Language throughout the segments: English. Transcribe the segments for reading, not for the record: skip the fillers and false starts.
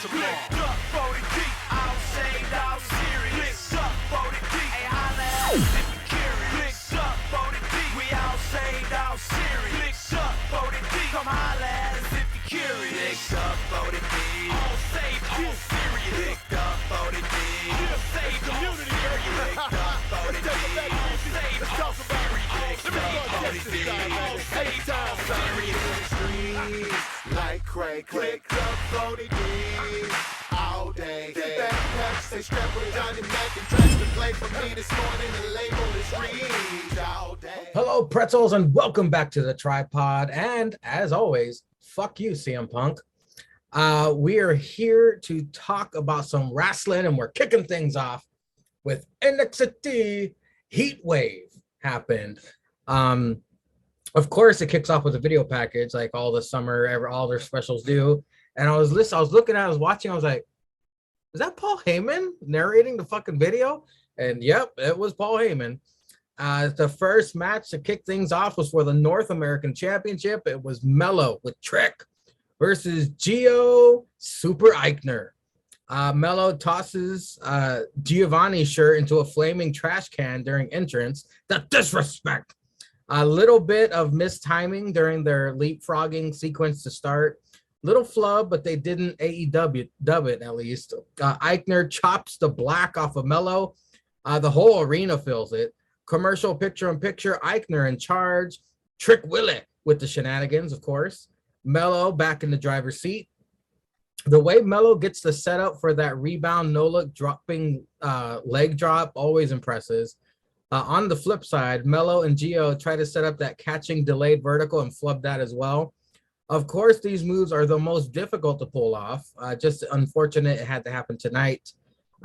Licked up, voted deep, all saved, all serious. Licked up, voted deep, hey, holla at us if you curious. Licked up, voted deep, we all saved, all serious. Licked up, voted deep, come holla at us if you curious. Licked up, voted deep, all saved, all serious. Licked up, voted deep, all saved, all serious. Licked up, voted deep, all saved, all serious. Licked up, voted deep, all saved, all serious. Like Craig, clicked up, voted in all day. Get back, patch, stay strapped with Johnny Mac and dress to play for me this morning. The label is read all day. Hello, pretzels, and welcome back to the Tripod. And as always, fuck you, CM Punk. We are here to talk about some wrestling, and we're kicking things off with NXT Heat Wave happened. Of course, it kicks off with a video package, like all the summer, all their specials do. And I was watching, I was like, is that Paul Heyman narrating the fucking video? And yep, it was Paul Heyman. The first match to kick things off was for the North American Championship. It was Mello with Trick versus Gio Super Eichner. Mello tosses Giovanni's shirt into a flaming trash can during entrance. The disrespect. A little bit of mistiming during their leapfrogging sequence to start. Little flub, but they didn't AEW dub it at least. Eichner chops the black off of Mello. The whole arena feels it. Commercial picture-in-picture. Eichner in charge. Trick Willie with the shenanigans, of course. Mello back in the driver's seat. The way Mello gets the setup for that rebound no-look dropping leg drop always impresses. On the flip side, Mello and Gio try to set up that catching delayed vertical and flub that as well. Of course, these moves are the most difficult to pull off. Just unfortunate it had to happen tonight.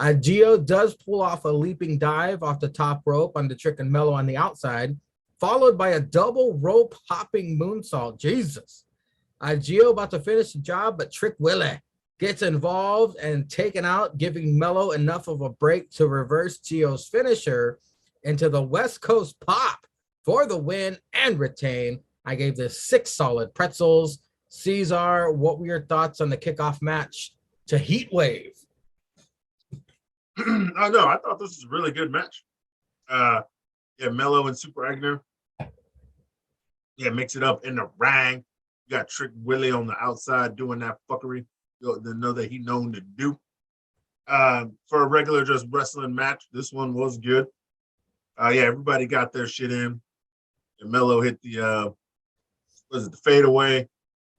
Gio does pull off a leaping dive off the top rope on the Trick and Mello on the outside, followed by a double rope hopping moonsault. Jesus. Gio about to finish the job, but Trick Willie gets involved and taken out, giving Mello enough of a break to reverse Gio's finisher into the West Coast pop for the win and retain. I gave this 6 solid pretzels. Cesar, what were your thoughts on the kickoff match to Heat Wave? I thought this was a really good match. Mello and Super Eichner. Mix it up in the ring. You got Trick Willie on the outside doing that fuckery. You know that he known to do. For a regular just wrestling match, this one was good. Everybody got their shit in. And Mello hit the the fadeaway?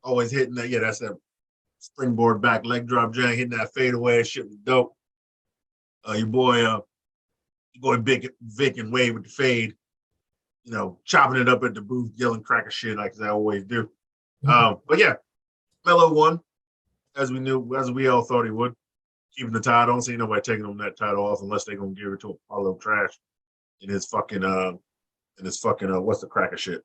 Always hitting that. Yeah, that's that springboard back leg drop jank, hitting that fadeaway. Shit was dope. Your boy Vic and Wade with the fade, chopping it up at the booth, yelling cracker shit like they always do. But yeah, Mello won, as we all thought he would. Keeping the title. I don't see nobody taking him that title off unless they're gonna give it to Apollo Trash in his fucking what's the cracker shit?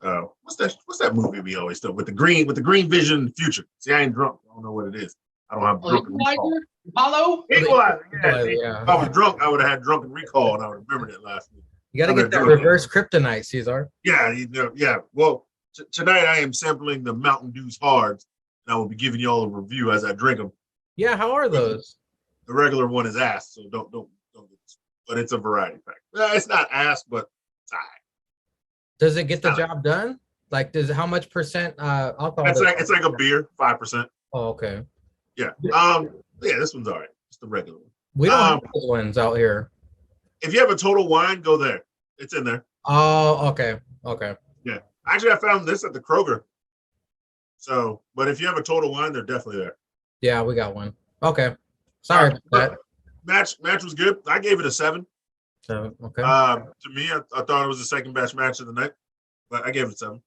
What's that movie we always do with the green vision in the future? See, I ain't drunk. I don't know what it is. I don't have drunken recall. Apollo? Equalizer. Yeah. If I was drunk, I would have had drunken recall, and I would remember that last week. You got to get that reverse kryptonite, Cesar. Yeah. Well, tonight I am sampling the Mountain Dew's Hards, and I will be giving you all a review as I drink them. Yeah, how are those? The regular one is ass, so don't. But it's a variety pack. It's not ass, but it's all right. Does it get the job done? Like, how much percent alcohol? It's like a beer, 5%. Oh, okay. Yeah. This one's all right. It's the regular one. We don't have those ones out here. If you have a Total Wine, go there. It's in there. Oh, okay. Yeah. Actually, I found this at the Kroger. So, but if you have a Total Wine, they're definitely there. Yeah, we got one. Okay. Sorry about that. Match was good. I gave it a 7. So, okay. To me, I thought it was the second best match of the night, but I gave it a 7.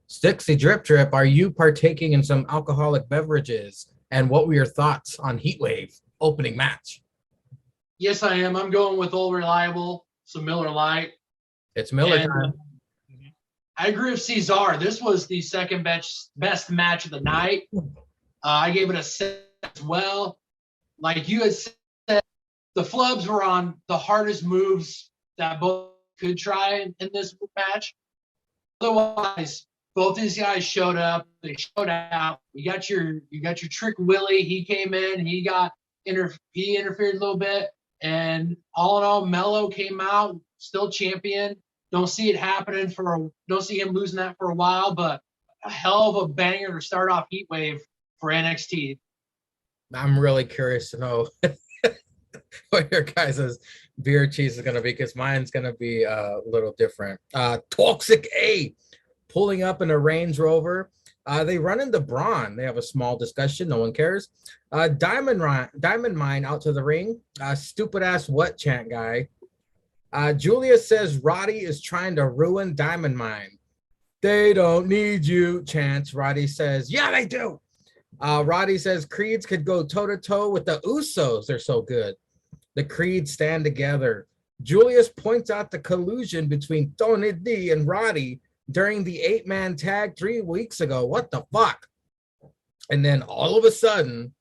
Stixy Drip Trip, are you partaking in some alcoholic beverages? And what were your thoughts on Heat Wave opening match? Yes, I am. I'm going with Old Reliable, some Miller Lite. It's Miller time. I agree with Cesar. This was the second best match of the night. I gave it a 7 as well. Like you had said, the flubs were on the hardest moves that both could try in this match. Otherwise, both these guys showed up. They showed out. You got your Trick Willie. He came in. He interfered a little bit. And all in all, Mello came out still champion. Don't see him losing that for a while, but a hell of a banger to start off Heat Wave for NXT. I'm really curious to know what your guys' beer cheese is going to be, because mine's going to be a little different. Toxic A pulling up in a Range Rover. They run into Braun. They have a small discussion. No one cares. Diamond Mine out to the ring. Stupid ass what chant guy. Julia says Roddy is trying to ruin Diamond Mine. They don't need you, chants. Roddy says, yeah, they do. Roddy says Creeds could go toe-to-toe with the Usos. They're so good. The Creeds stand together. Julius points out the collusion between Tony D and Roddy during the 8-man tag 3 weeks ago. What the fuck? And then all of a sudden,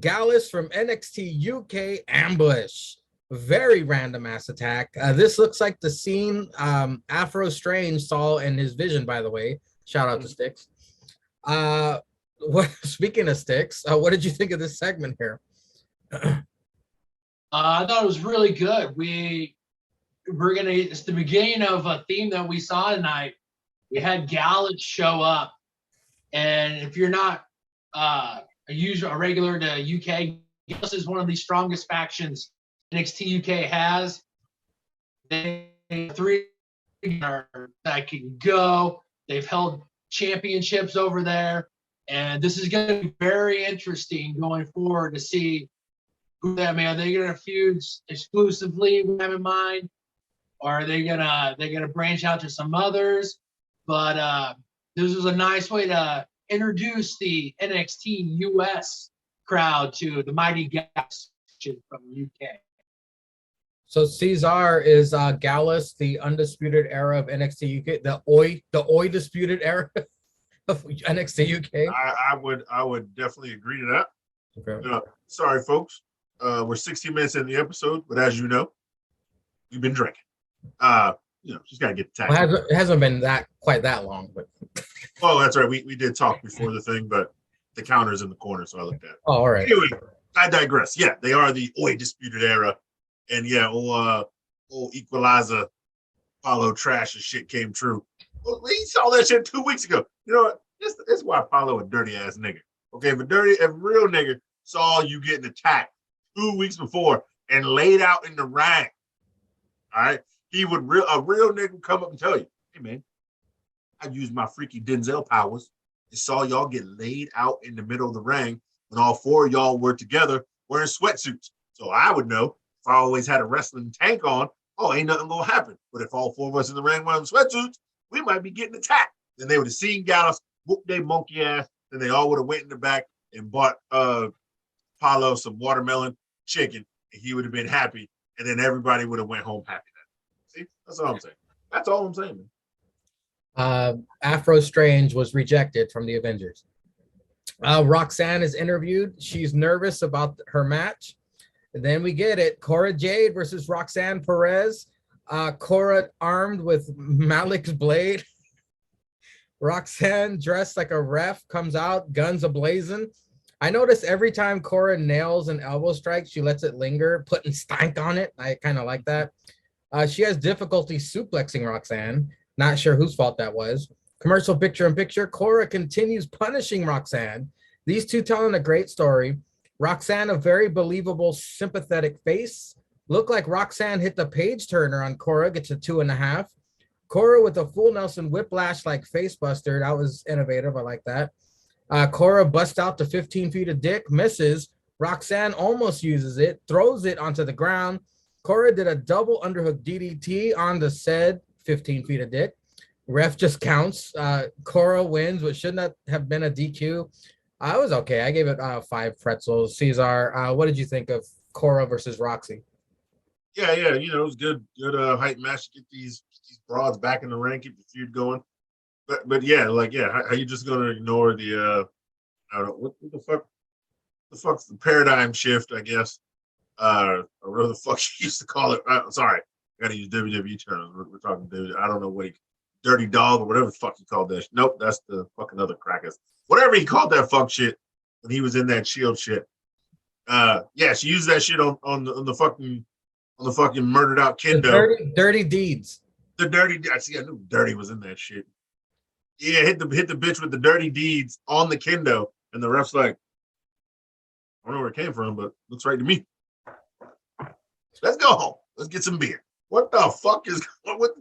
Gallus from NXT UK ambush. Very random ass attack. This looks like the scene Afro Strange saw in his vision, by the way. Shout out to Sticks. Speaking of Sticks, what did you think of this segment here? I thought it was really good. It's the beginning of a theme that we saw tonight. We had Gallus show up, and if you're not a regular to UK, Gallus is one of the strongest factions NXT UK has. They have 3 that can go. They've held championships over there, and this is going to be very interesting going forward to see who that man. Are they going to feud exclusively with them in mind, or are they gonna branch out to some others? But this was a nice way to introduce the NXT US crowd to the Mighty Gallus from the UK. So Cesar is Gallus, the undisputed era of NXT UK, the Oi disputed era of NXT UK. I would definitely agree to that. Okay. Sorry, folks. We're 60 minutes in the episode, but as you know, we've been drinking. Just gotta get the tag. Well, it hasn't been quite that long, but oh, that's right. We did talk before the thing, but the counter's in the corner, so I looked at it. Oh, all right. Anyway, I digress. Yeah, they are the Oi disputed era. And yeah, old Equalizer Paulo trash and shit came true. Well, he saw that shit 2 weeks ago. You know what? That's why Paulo a dirty ass nigga. Okay, if a real nigga saw you getting attacked 2 weeks before and laid out in the ring, all right, a real nigga would come up and tell you, hey man, I used my freaky Denzel powers and saw y'all get laid out in the middle of the ring when all 4 of y'all were together wearing sweatsuits. So I would know. If I always had a wrestling tank on, ain't nothing gonna happen. But if all 4 of us in the ring wearing sweatsuits, we might be getting attacked. Then they would have seen Gallus, whoop their monkey ass, then they all would have went in the back and bought Paulo some watermelon chicken, and he would have been happy, and then everybody would have went home happy. See, that's all I'm saying. That's all I'm saying, man. Afro Strange was rejected from the Avengers. Roxanne is interviewed. She's nervous about her match. And then we get it. Cora Jade versus Roxanne Perez. Cora armed with Malik's blade. Roxanne dressed like a ref comes out, guns ablazing. I notice every time Cora nails an elbow strike, she lets it linger, putting stank on it. I kind of like that. She has difficulty suplexing Roxanne. Not sure whose fault that was. Commercial picture-in-picture. Cora continues punishing Roxanne. These two telling a great story. Roxanne, a very believable, sympathetic face. Looked like Roxanne hit the page turner on Cora, gets a 2.5. Cora with a full Nelson whiplash like face buster. That was innovative. I like that. Cora busts out to 15 feet of dick, misses. Roxanne almost uses it, throws it onto the ground. Cora did a double underhook DDT on the said 15 feet of dick. Ref just counts. Cora wins, which should not have been a DQ. I was okay. I gave it 5 pretzels. Cesar, what did you think of Cora versus Roxy? Yeah, it was good hype match to get these broads back in the ring, keep the feud going. But how you just gonna ignore the I don't know what the fuck? The fuck's the paradigm shift, I guess. Or whatever the fuck she used to call it. Sorry, I gotta use WWE terms. We're talking WWE. I don't know what dirty dog or whatever the fuck he called that. Nope, that's the fucking other crackers. Whatever he called that fuck shit when he was in that Shield shit. Yeah, she used that shit on the fucking murdered out Kendo. Dirty deeds. The dirty. I see. I knew Dirty was in that shit. Yeah, hit the bitch with the dirty deeds on the Kendo, and the ref's like, I don't know where it came from, but looks right to me. Let's go home. Let's get some beer. What the fuck is going with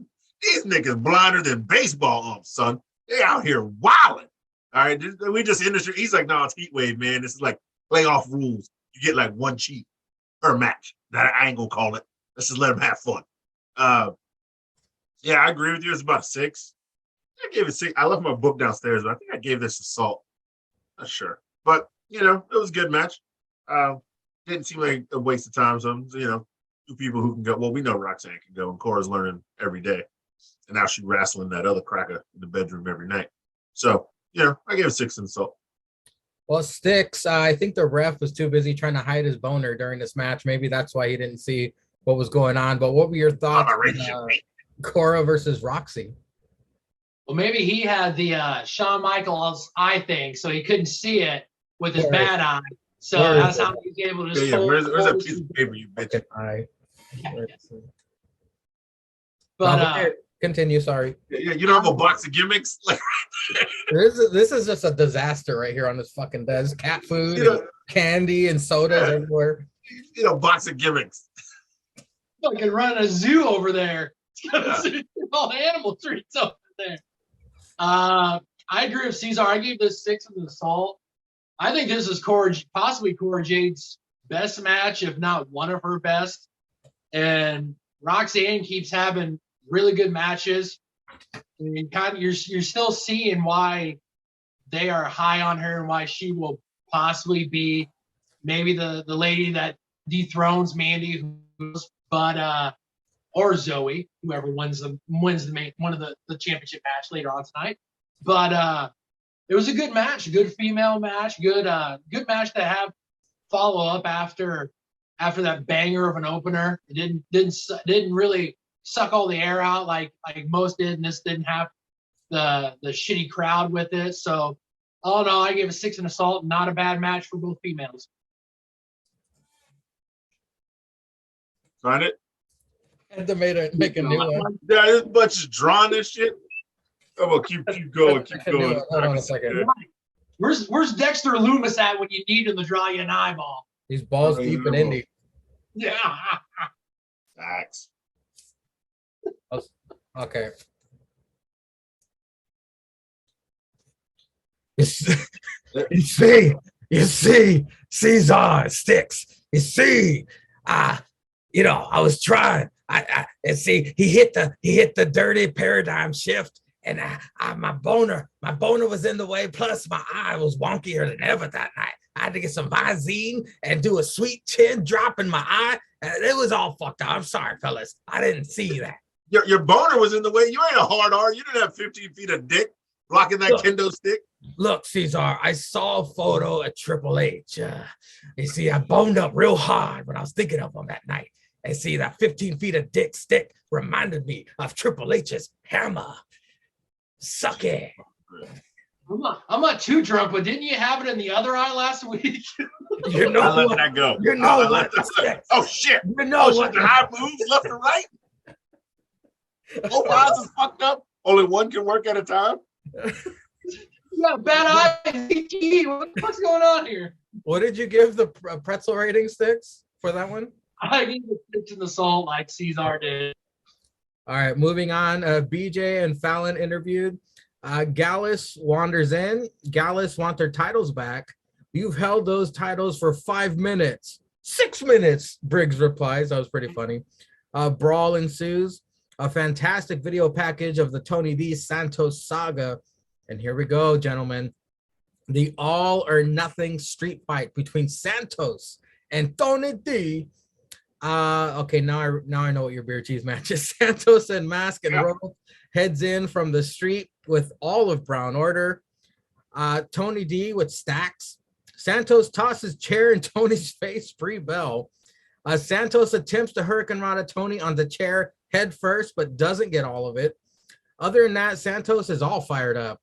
these niggas blinder than baseball umps, son? They out here wilding. All right, we just industry. He's like, no, it's heat wave, man. This is like playoff rules. You get like one cheat per match. That I ain't gonna call it. Let's just let them have fun. Yeah, I agree with you. It's about 6. I gave it 6. I left my book downstairs, but I think I gave this a salt. Not sure, but it was a good match. Didn't seem like a waste of time. So two people who can go. Well, we know Roxanne can go, and Cora's learning every day, and now she's wrestling that other cracker in the bedroom every night. So I gave it 6 and salt. Well, Sticks, I think the ref was too busy trying to hide his boner during this match. Maybe that's why he didn't see what was going on. But what were your thoughts on Cora versus Roxy? Well, maybe he had the Shawn Michaels eye thing, so he couldn't see it with his bad eye. So that's how he was able to just where's that piece of paper, you bitch? But continue. Sorry. Yeah, you don't have a box of gimmicks. Like this is just a disaster right here on this fucking desk. Cat food, and candy, and sodas everywhere. Box of gimmicks. Fucking run a zoo over there. It's got all animal treats over there. I agree with Cesar. I gave this 6 with an assault. I think this is possibly Cora Jade's best match, if not one of her best. And Roxanne keeps having really good matches. And you're still seeing why they are high on her and why she will possibly be maybe the lady that dethrones Mandy, or Zoe, whoever wins the one of the championship match later on tonight. But it was a good match, a good female match, good match to have follow up after that banger of an opener. It didn't really suck all the air out like most did, and this didn't have the shitty crowd with it. So all in all, I gave it 6 and assault. Not a bad match for both females. Find it. Had to make a new one. Yeah, this bunch is drawing this shit. Oh, well, keep going. Hold on a second. Where's Dexter Loomis at when you need him to draw you an eyeball? He's balls deep in Indy. Yeah. Facts. Okay. You see, Cesar Sticks. You see, I was trying. And see, he hit the dirty paradigm shift, and my boner was in the way. Plus, my eye was wonkier than ever that night. I had to get some Visine and do a sweet chin drop in my eye, and it was all fucked up. I'm sorry, fellas, I didn't see that. Your boner was in the way. You ain't a hard R. You didn't have 15 feet of dick blocking that kendo stick. Look, Cesar, I saw a photo at Triple H. You see, I boned up real hard when I was thinking of him that night. And see, that 15 feet of dick stick reminded me of Triple H's hammer. Suck it. I'm not too drunk, but didn't you have it in the other eye last week? You know I let that go. You know I let that go. Oh shit! You know what? The eye moves left and right. Both eyes is fucked up. Only one can work at a time. Yeah, bad eye. What the fuck's going on here? What did you give the pretzel rating, Sticks, for that one? I gave it 6 in the salt like Cesar did. All right, moving on. BJ and Fallon interviewed. Gallus wanders in. Gallus want their titles back. You've held those titles for 5 minutes. 6 minutes, Briggs replies. That was pretty funny. Brawl ensues. A fantastic video package of the Tony D Santos saga. And here we go, gentlemen. The all or nothing street fight between Santos and Tony D. Okay, now I know what your beer cheese match is. Santos and Mask and Rope heads in from the street with all of Brown Order. Tony D with stacks. Santos tosses chair in Tony's face pre-bell. Santos attempts to Hurricane Rana Tony on the chair head first, but doesn't get all of it. Other than that, Santos is all fired up.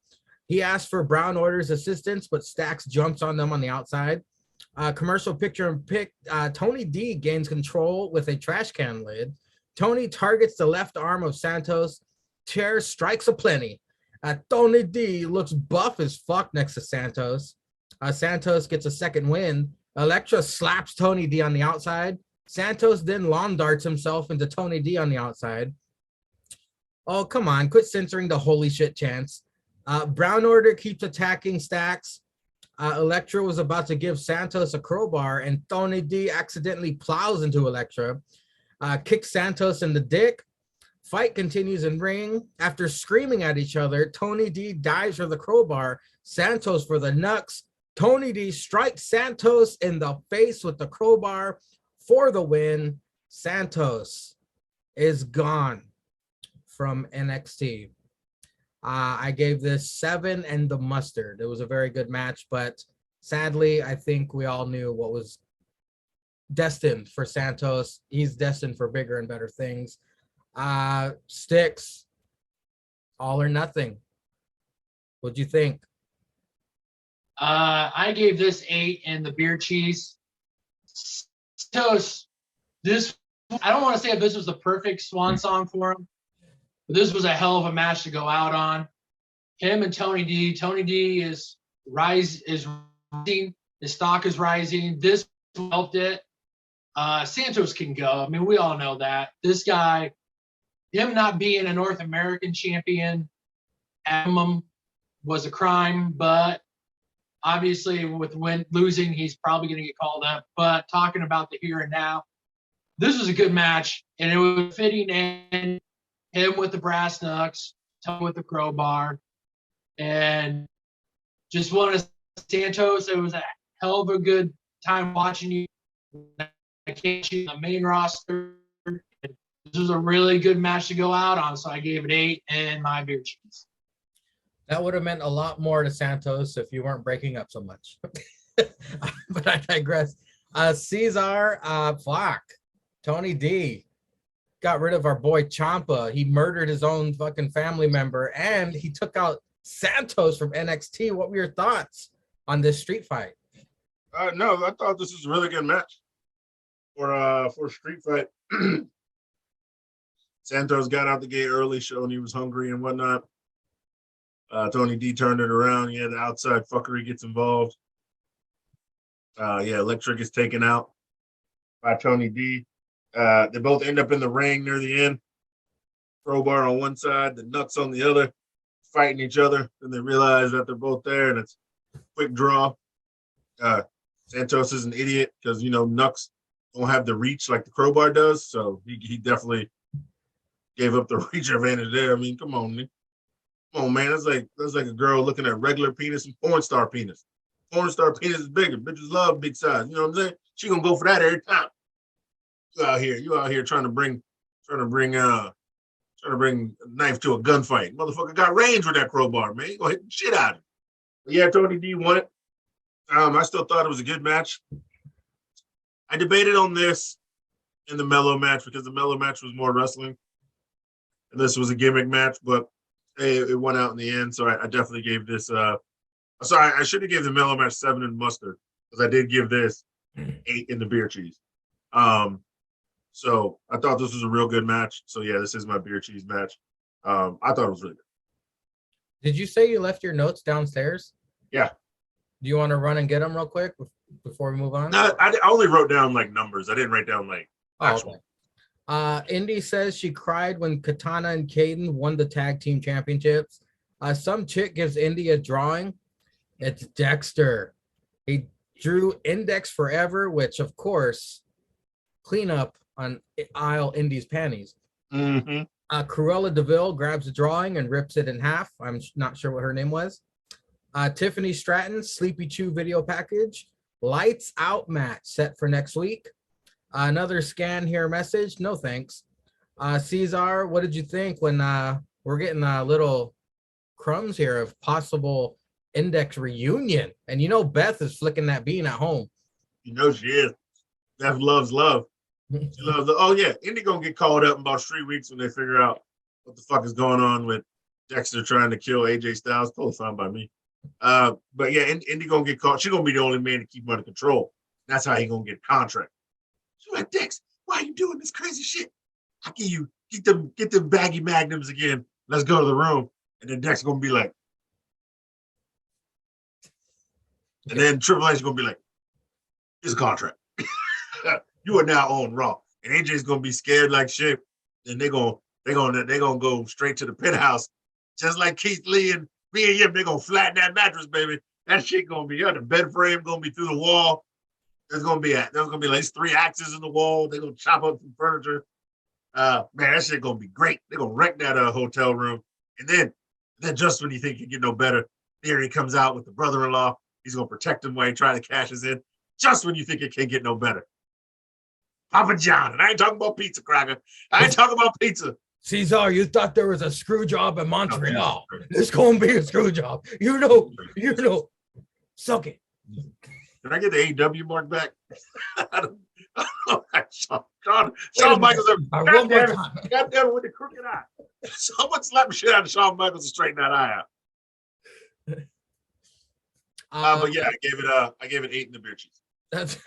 He asks for Brown Order's assistance, but Stacks jumps on them on the outside. Commercial picture and pick. Tony D gains control with a trash can lid. Tony targets the left arm of Santos. Chair strikes aplenty. Tony D looks buff as fuck next to Santos. Santos gets a second win. Elektra slaps Tony D on the outside. Santos then lawn darts himself into Tony D on the outside. Oh, come on. Quit censoring the holy shit chants. Brown Order keeps attacking Stacks. Elektra was about to give Santos a crowbar, and Tony D accidentally plows into Elektra. Kicks Santos in the dick. Fight continues in ring. After screaming at each other, Tony D dives for the crowbar. Santos for the knucks. Tony D strikes Santos in the face with the crowbar for the win. Santos is gone from NXT. I gave this 7 and the mustard. It was a very good match, but sadly, I think we all knew what was destined for Santos. He's destined for bigger and better things. Sticks, all or nothing. What'd you think? I gave this 8 and the beer cheese. Santos, this, I don't want to say if this was the perfect swan song for him, but this was a hell of a match to go out on. Him and Tony D. Tony D is rising. His stock is rising. This helped it. Santos can go. I mean, we all know that. This guy, him not being a North American champion at minimum was a crime, but obviously with losing, he's probably going to get called up. But talking about the here and now, this was a good match, and it was fitting in. Him with the brass knucks, Tony with the crowbar, and just want to Santos. It was a hell of a good time watching you. I can't see the main roster. This was a really good match to go out on, so I gave it 8 and my beer cheese. That would have meant a lot more to Santos if you weren't breaking up so much. But I digress. Cesar, fuck. Tony D got rid of our boy Ciampa. He murdered his own fucking family member, and he took out Santos from NXT. What were your thoughts on this street fight? No, I thought this was a really good match for a street fight. Santos got out the gate early, showing he was hungry and whatnot. Tony D turned it around. Yeah, the outside fuckery gets involved. Electric is taken out by Tony D. They both end up in the ring near the end. Crowbar on one side, the Nuts on the other, fighting each other. Then they realize that they're both there, and it's a quick draw. Santos is an idiot because, Nuts don't have the reach like the Crowbar does, so he definitely gave up the reach advantage there. I mean, come on, man. Come on, man. That's like a girl looking at regular penis and porn star penis. Porn star penis is bigger. Bitches love big size. You know what I'm saying? She gonna go for that every time. You out here trying to bring a knife to a gunfight. Motherfucker got range with that crowbar, man. You gonna hit the shit out of it. But yeah, Tony D won it. I still thought it was a good match. I debated on this in the Mellow match because the Mellow match was more wrestling. And this was a gimmick match, but it won out in the end. So I definitely gave this I should have gave the Mellow match 7 in mustard, because I did give this 8 in the beer cheese. So I thought this was a real good match. So yeah, this is my beer cheese match. I thought it was really good. Did you say you left your notes downstairs? Yeah. Do you want to run and get them real quick before we move on? No, I only wrote down like numbers. I didn't write down like actual. Indy says she cried when Katana and Caden won the tag team championships. Some chick gives Indy a drawing. It's Dexter. He drew Index Forever, which of course, clean up on aisle Indy's panties. Mm-hmm. Cruella DeVille grabs the drawing and rips it in half. I'm not sure what her name was. Tiffany Stratton, Sleepy Chew video package. Lights out match set for next week. Another scan here message. No thanks. Cesar, what did you think when we're getting little crumbs here of possible Index reunion? And Beth is flicking that bean at home. She is. Beth loves love. She loves Indy gonna get called up in about 3 weeks when they figure out what the fuck is going on with Dexter trying to kill AJ Styles. Totally fine by me. But yeah, Indy gonna get caught. She's gonna be the only man to keep him under control. That's how he gonna get a contract. She's like, Dex, why are you doing this crazy shit? I give you get them baggy magnums again. Let's go to the room. And then Dex gonna be like, and then Triple H is gonna be like, here's a contract. You are now on Raw. And AJ's gonna be scared like shit. And they're gonna go straight to the penthouse, just like Keith Lee and me and him. They're gonna flatten that mattress, baby. That shit gonna be the bed frame gonna be through the wall. There's gonna be like 3 axes in the wall. They're gonna chop up some furniture. Man, that shit gonna be great. They're gonna wreck that hotel room. And then just when you think you get no better, there he comes out with the brother-in-law. He's gonna protect him while he trying to cash us in. Just when you think it can't get no better. Papa John, and I ain't talking about pizza, Cracker. I ain't talking about pizza. Cesar, you thought there was a screw job in Montreal. It's gonna be a screw job. You know. Suck it. Can I get the AEW mark back? Shawn Michaels. One more time. God damn it with the crooked eye. Someone slap the shit out of Shawn Michaels and straighten that eye out. But yeah, I gave it 8 in the beer cheese. That's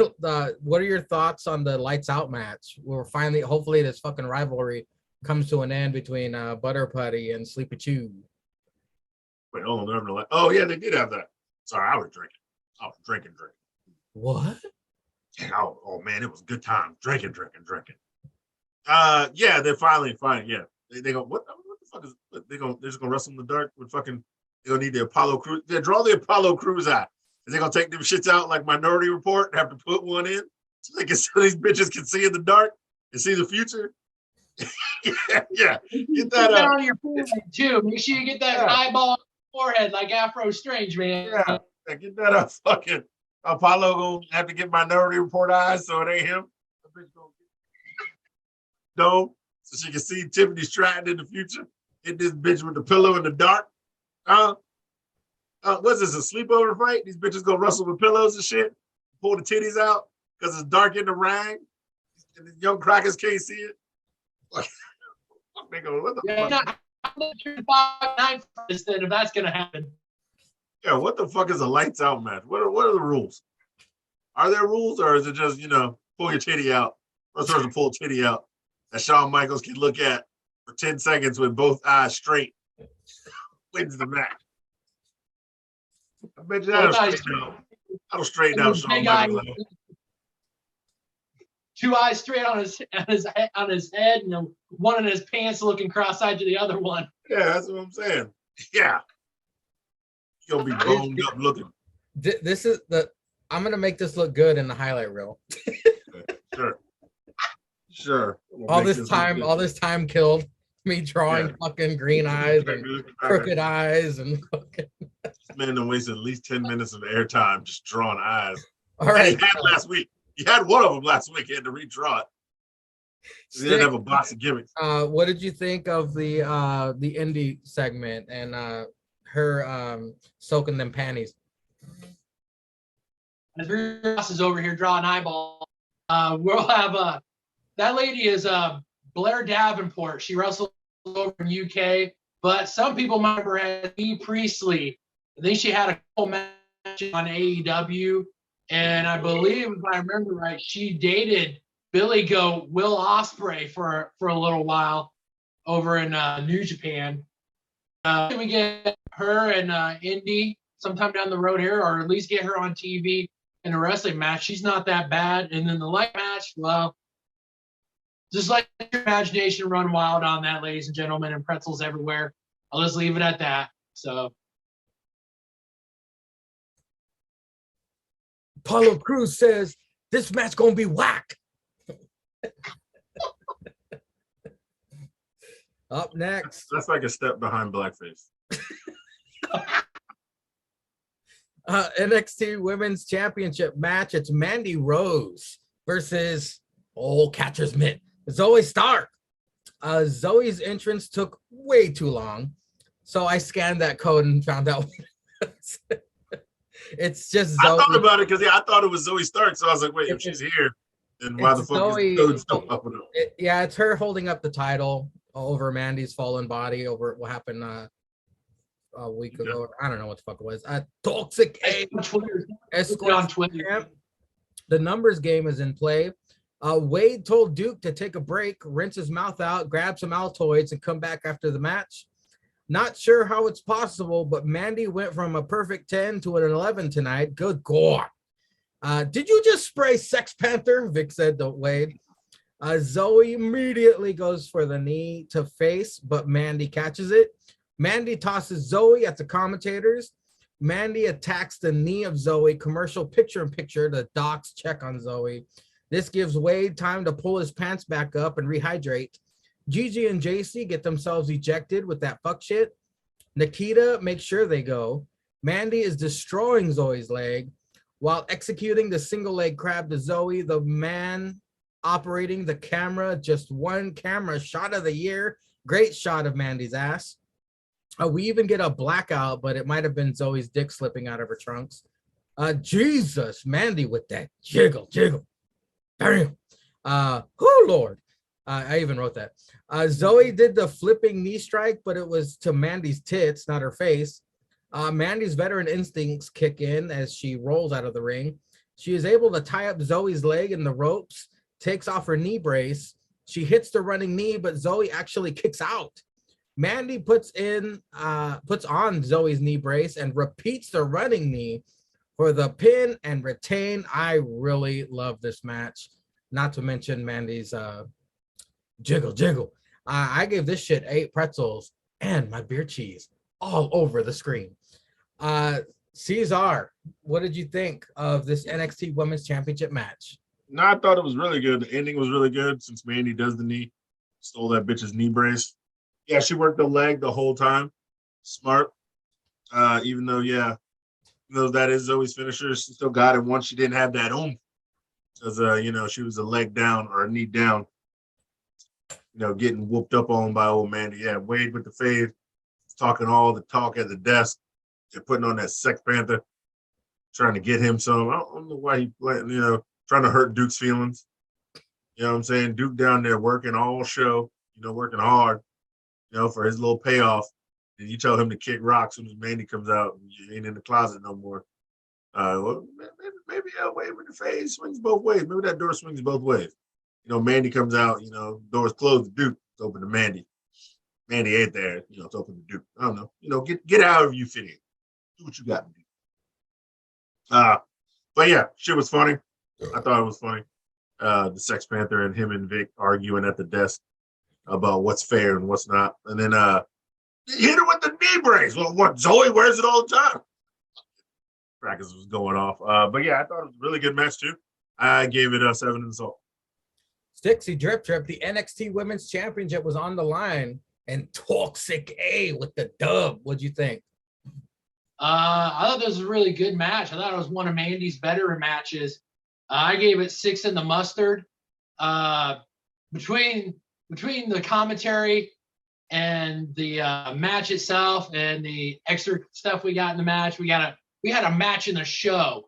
what are your thoughts on the lights out match? Where finally, hopefully, this fucking rivalry comes to an end between Butter Putty and Sleepy Chew. Wait, hold on, oh yeah, they did have that. Sorry, I was drinking. What? Oh man, it was a good time. Drinking. Yeah, they're finally. Yeah, they go. What the fuck is they're just gonna wrestle in the dark with fucking. They're gonna need the Apollo Crews. They draw the Apollo Crews out. Is they gonna take them shits out like Minority Report and have to put one in so these bitches can see in the dark and see the future? yeah. Get that up on your forehead too. Make sure you get that eyeball on your forehead like Afro Strange, man. Yeah, get that up. Fucking Apollo gonna have to get Minority Report eyes so it ain't him. No, so she can see Tiffany Stratton in the future. Hit this bitch with the pillow in the dark. What's this, a sleepover fight? These bitches go wrestle with pillows and shit, pull the titties out because it's dark in the rang, and the young crackers can't see it. Nigga, what the fuck? I'm not sure if that's gonna happen. Yeah, what the fuck is a lights out match? What are the rules? Are there rules, or is it just pull your titty out? First person to pull titty out that Shawn Michaels can look at for 10 seconds with both eyes straight wins the match. I bet you that'll straighten out Shawn Michaels. 2 eyes straight on his head, and one in his pants looking cross-eyed to the other one. Yeah, that's what I'm saying. Yeah. You're gonna be boned up looking. This is I'm gonna make this look good in the highlight reel. Sure. All this time killed me drawing fucking green eyes and crooked eyes and fucking. This man done wasted at least 10 minutes of airtime just drawing eyes. All right. He had last week. He had one of them last week. He had to redraw it. He didn't have a box of gimmicks. What did you think of the indie segment and her soaking them panties? As Ross is over here drawing eyeball, we'll have that lady is Blair Davenport. She wrestled over in UK, but some people remember her as E. Priestley. I think she had a couple matches on AEW, and I believe, if I remember right, she dated Billy Goat Will Ospreay for a little while over in New Japan. Can we get her and Indy sometime down the road here, or at least get her on TV in a wrestling match? She's not that bad. And then the light match, well, just let your imagination run wild on that, ladies and gentlemen, and pretzels everywhere. I'll just leave it at that. So, Apollo Crews says this match gonna be whack. Up next. That's like a step behind blackface. NXT Women's Championship match. It's Mandy Rose versus old catcher's mitt, Zoe Stark. Zoe's entrance took way too long, so I scanned that code and found out it's just Zoe. I thought about it because I thought it was Zoe Stark, so I was like, wait, if she's here, then why the fuck is Zoe still up with her? Yeah, it's her holding up the title over Mandy's fallen body over what happened a week Okay. ago. I don't know what the fuck it was. Toxic A On Twitter. Escort On Twitter. champ. The numbers game is in play. Wade told Duke to take a break, rinse his mouth out, grab some Altoids, and come back after the match. Not sure how it's possible, but Mandy went from a perfect 10 to an 11 tonight. Good God. Did you just spray Sex Panther? Vic said to Wade. Zoe immediately goes for the knee to face, but Mandy catches it. Mandy tosses Zoe at the commentators. Mandy attacks the knee of Zoe. Commercial picture-in-picture. The docs check on Zoe. This gives Wade time to pull his pants back up and rehydrate. Gigi and JC get themselves ejected with that fuck shit. Nikita makes sure they go. Mandy is destroying Zoe's leg while executing the single leg crab to Zoe. The man operating the camera, just one camera shot of the year. Great shot of Mandy's ass. We even get a blackout, but it might have been Zoe's dick slipping out of her trunks. Jesus, Mandy with that jiggle. Damn. Oh, Lord. I even wrote that. Zoe did the flipping knee strike, but it was to Mandy's tits, not her face. Mandy's veteran instincts kick in as she rolls out of the ring. She is able to tie up Zoe's leg in the ropes, takes off her knee brace. She hits the running knee, but Zoe actually kicks out. Mandy puts on Zoe's knee brace and repeats the running knee for the pin and retain. I really love this match. Not to mention Mandy's jiggle. I gave this shit 8 pretzels and my beer cheese all over the screen. Cesar, what did you think of this NXT Women's Championship match? No, I thought it was really good. The ending was really good since Mandy does the knee. Stole that bitch's knee brace. Yeah, she worked the leg the whole time. Smart. Even though that is Zoe's finisher, she still got it once she didn't have that oomph. Because, she was a leg down or a knee down. Getting whooped up on by old Mandy. Yeah, Wade with the fade, talking all the talk at the desk. They're putting on that Sex Panther, trying to get him some. I don't know why he, trying to hurt Duke's feelings. You know what I'm saying? Duke down there working all show, working hard, for his little payoff. And you tell him to kick rock as soon as Mandy comes out. You ain't in the closet no more. Maybe Wade with the fade swings both ways. Maybe that door swings both ways. Mandy comes out, doors closed to Duke, it's open to Mandy. Mandy ain't there, it's open to Duke. I don't know. Get however you fit in. Do what you got to do. But yeah, shit was funny. I thought it was funny. The Sex Panther and him and Vic arguing at the desk about what's fair and what's not. And then hit her with the knee brace. Well, what, Zoe wears it all the time. Practice was going off. But yeah, I thought it was a really good match too. I gave it a 7 and salt. Stixie Drip. The NXT Women's Championship was on the line, and Toxic A with the dub. What'd you think? I thought this was a really good match. I thought it was one of Mandy's better matches. I gave it 6 in the mustard. Between the commentary and the match itself and the extra stuff we got in the match, we had a match in the show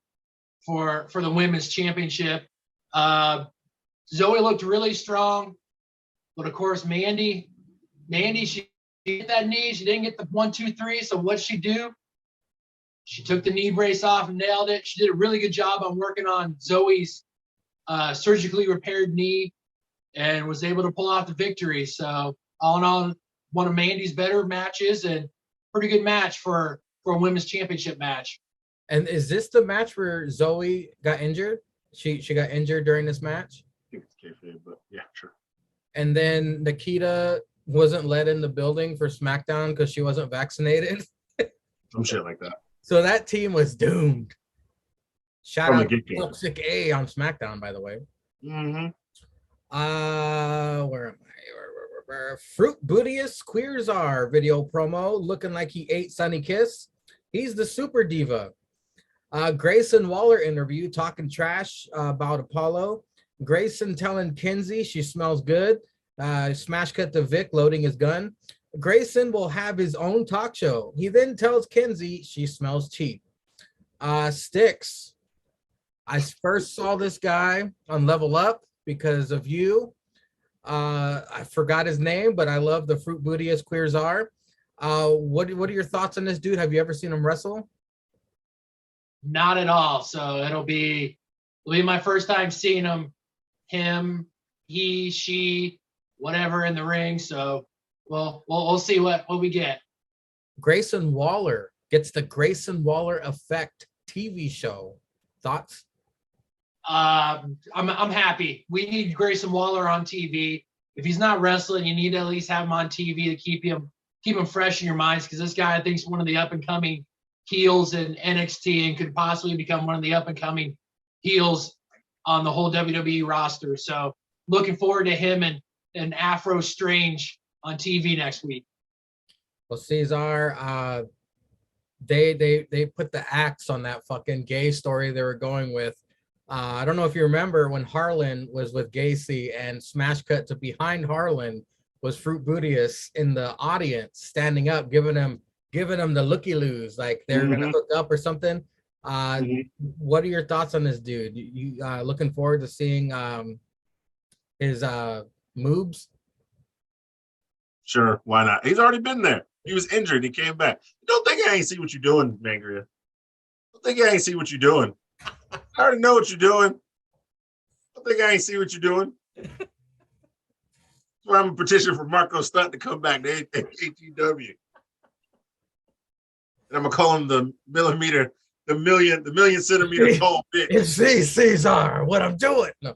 for the women's championship. Zoe looked really strong, but of course Mandy, she hit that knee. She didn't get the 1, 2, 3. So what'd she do? She took the knee brace off and nailed it. She did a really good job on working on Zoe's surgically repaired knee and was able to pull out the victory. So all in all, one of Mandy's better matches and pretty good match for a women's championship match. And is this the match where Zoe got injured? She got injured during this match? I think it's kayfabe, but yeah, sure. And then Nikita wasn't let in the building for SmackDown because she wasn't vaccinated. Some shit like that. So that team was doomed. Shout From out the to get-go. Toxic A on SmackDown, by the way. Mm-hmm. Where am I? Fruit Bootiest Queerzar video promo looking like he ate Sunny Kiss. He's the super diva. Grayson Waller interview talking trash about Apollo. Grayson telling Kinsey she smells good. Smash cut to Vic loading his gun. Grayson will have his own talk show. He then tells Kinsey she smells cheap. Sticks. I first saw this guy on Level Up because of you. I forgot his name, but I love the Fruit Bootiest Queerzar. What are your thoughts on this dude? Have you ever seen him wrestle? Not at all. So it'll be my first time seeing him, he, she, whatever in the ring. So we'll see what we get. Grayson Waller gets the Grayson Waller Effect TV show. Thoughts? I'm happy. We need Grayson Waller on TV. If he's not wrestling, you need to at least have him on TV to keep him fresh in your minds, because this guy I think is one of the up and coming heels in NXT and could possibly become one of the up and coming heels on the whole WWE roster. So looking forward to him and Afro Strange on TV next week. Well, Cesar, they put the axe on that fucking gay story they were going with. I don't know if you remember when Harlan was with Gacy and smash cut to behind Harlan was Fruit Bootius in the audience standing up, giving him the looky-loos, like they're gonna hook up or something. What are your thoughts on this dude? You looking forward to seeing his moves? Sure, why not? He's already been there. He was injured. He came back. Don't think I ain't see what you're doing, Mangria. Don't think I ain't see what you're doing. I already know what you're doing. Don't think I ain't see what you're doing. That's why I'm a petition for Marco Stunt to come back to ATW. And I'm gonna call him the million centimeter tall bitch. It's Cesar, what I'm doing. No.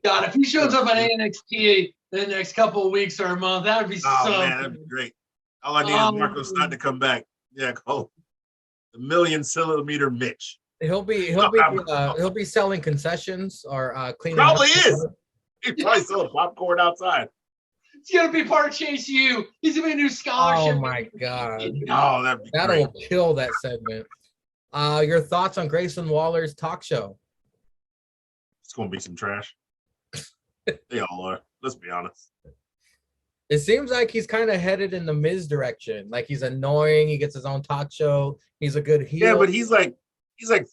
God, if he shows up at NXT the next couple of weeks or a month, that would be that'd be great. All I need is Marco Stunt to come back. Yeah, call the million centimeter Mitch. He'll be selling concessions or cleaning. Probably is. He's probably selling popcorn outside. It's gonna be part of Chase U. He's gonna be a new scholarship. Oh my god! Oh, that'll kill that segment. Your thoughts on Grayson Waller's talk show? It's gonna be some trash. They all are. Let's be honest. It seems like he's kind of headed in the Miz direction. Like he's annoying. He gets his own talk show. He's a good heel. Yeah, but he's like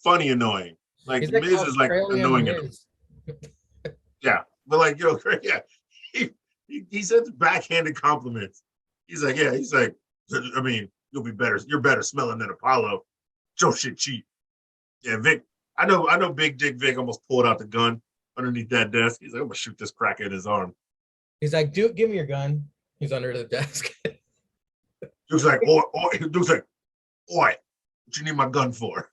funny annoying. Like Miz is like annoying. Yeah, but like yeah, he says backhanded compliments. He's like, I mean, you'll be better. You're better smelling than Apollo. Joe shit cheap. Yeah, Vic. I know. Big Dick Vic almost pulled out the gun underneath that desk. He's like, I'm gonna shoot this crack in his arm. He's like, dude, give me your gun. He's under the desk. Dude's like, oi, what you need my gun for?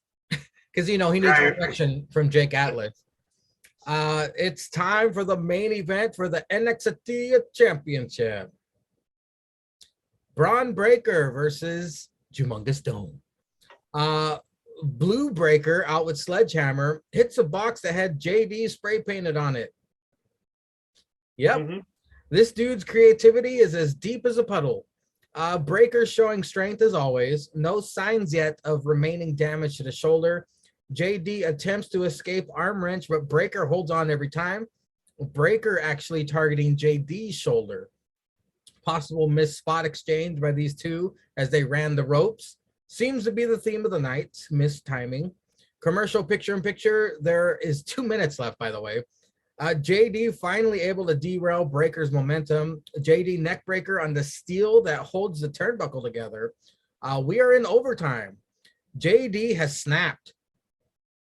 Because he needs protection from Jake Atlas. It's time for the main event for the NXT Championship. Braun Breaker versus Humongous Dome. Blue Breaker out with Sledgehammer hits a box that had JD spray painted on it. Yep. This dude's creativity is as deep as a puddle. Breaker showing strength as always. No signs yet of remaining damage to the shoulder. JD attempts to escape arm wrench, but Breaker holds on every time. Breaker actually targeting JD's shoulder. Possible missed spot exchange by these two as they ran the ropes. Seems to be the theme of the night. Missed timing. Commercial picture-in-picture. There is 2 minutes left, by the way. JD finally able to derail Breaker's momentum. JD neck breaker on the steel that holds the turnbuckle together. We are in overtime. JD has snapped.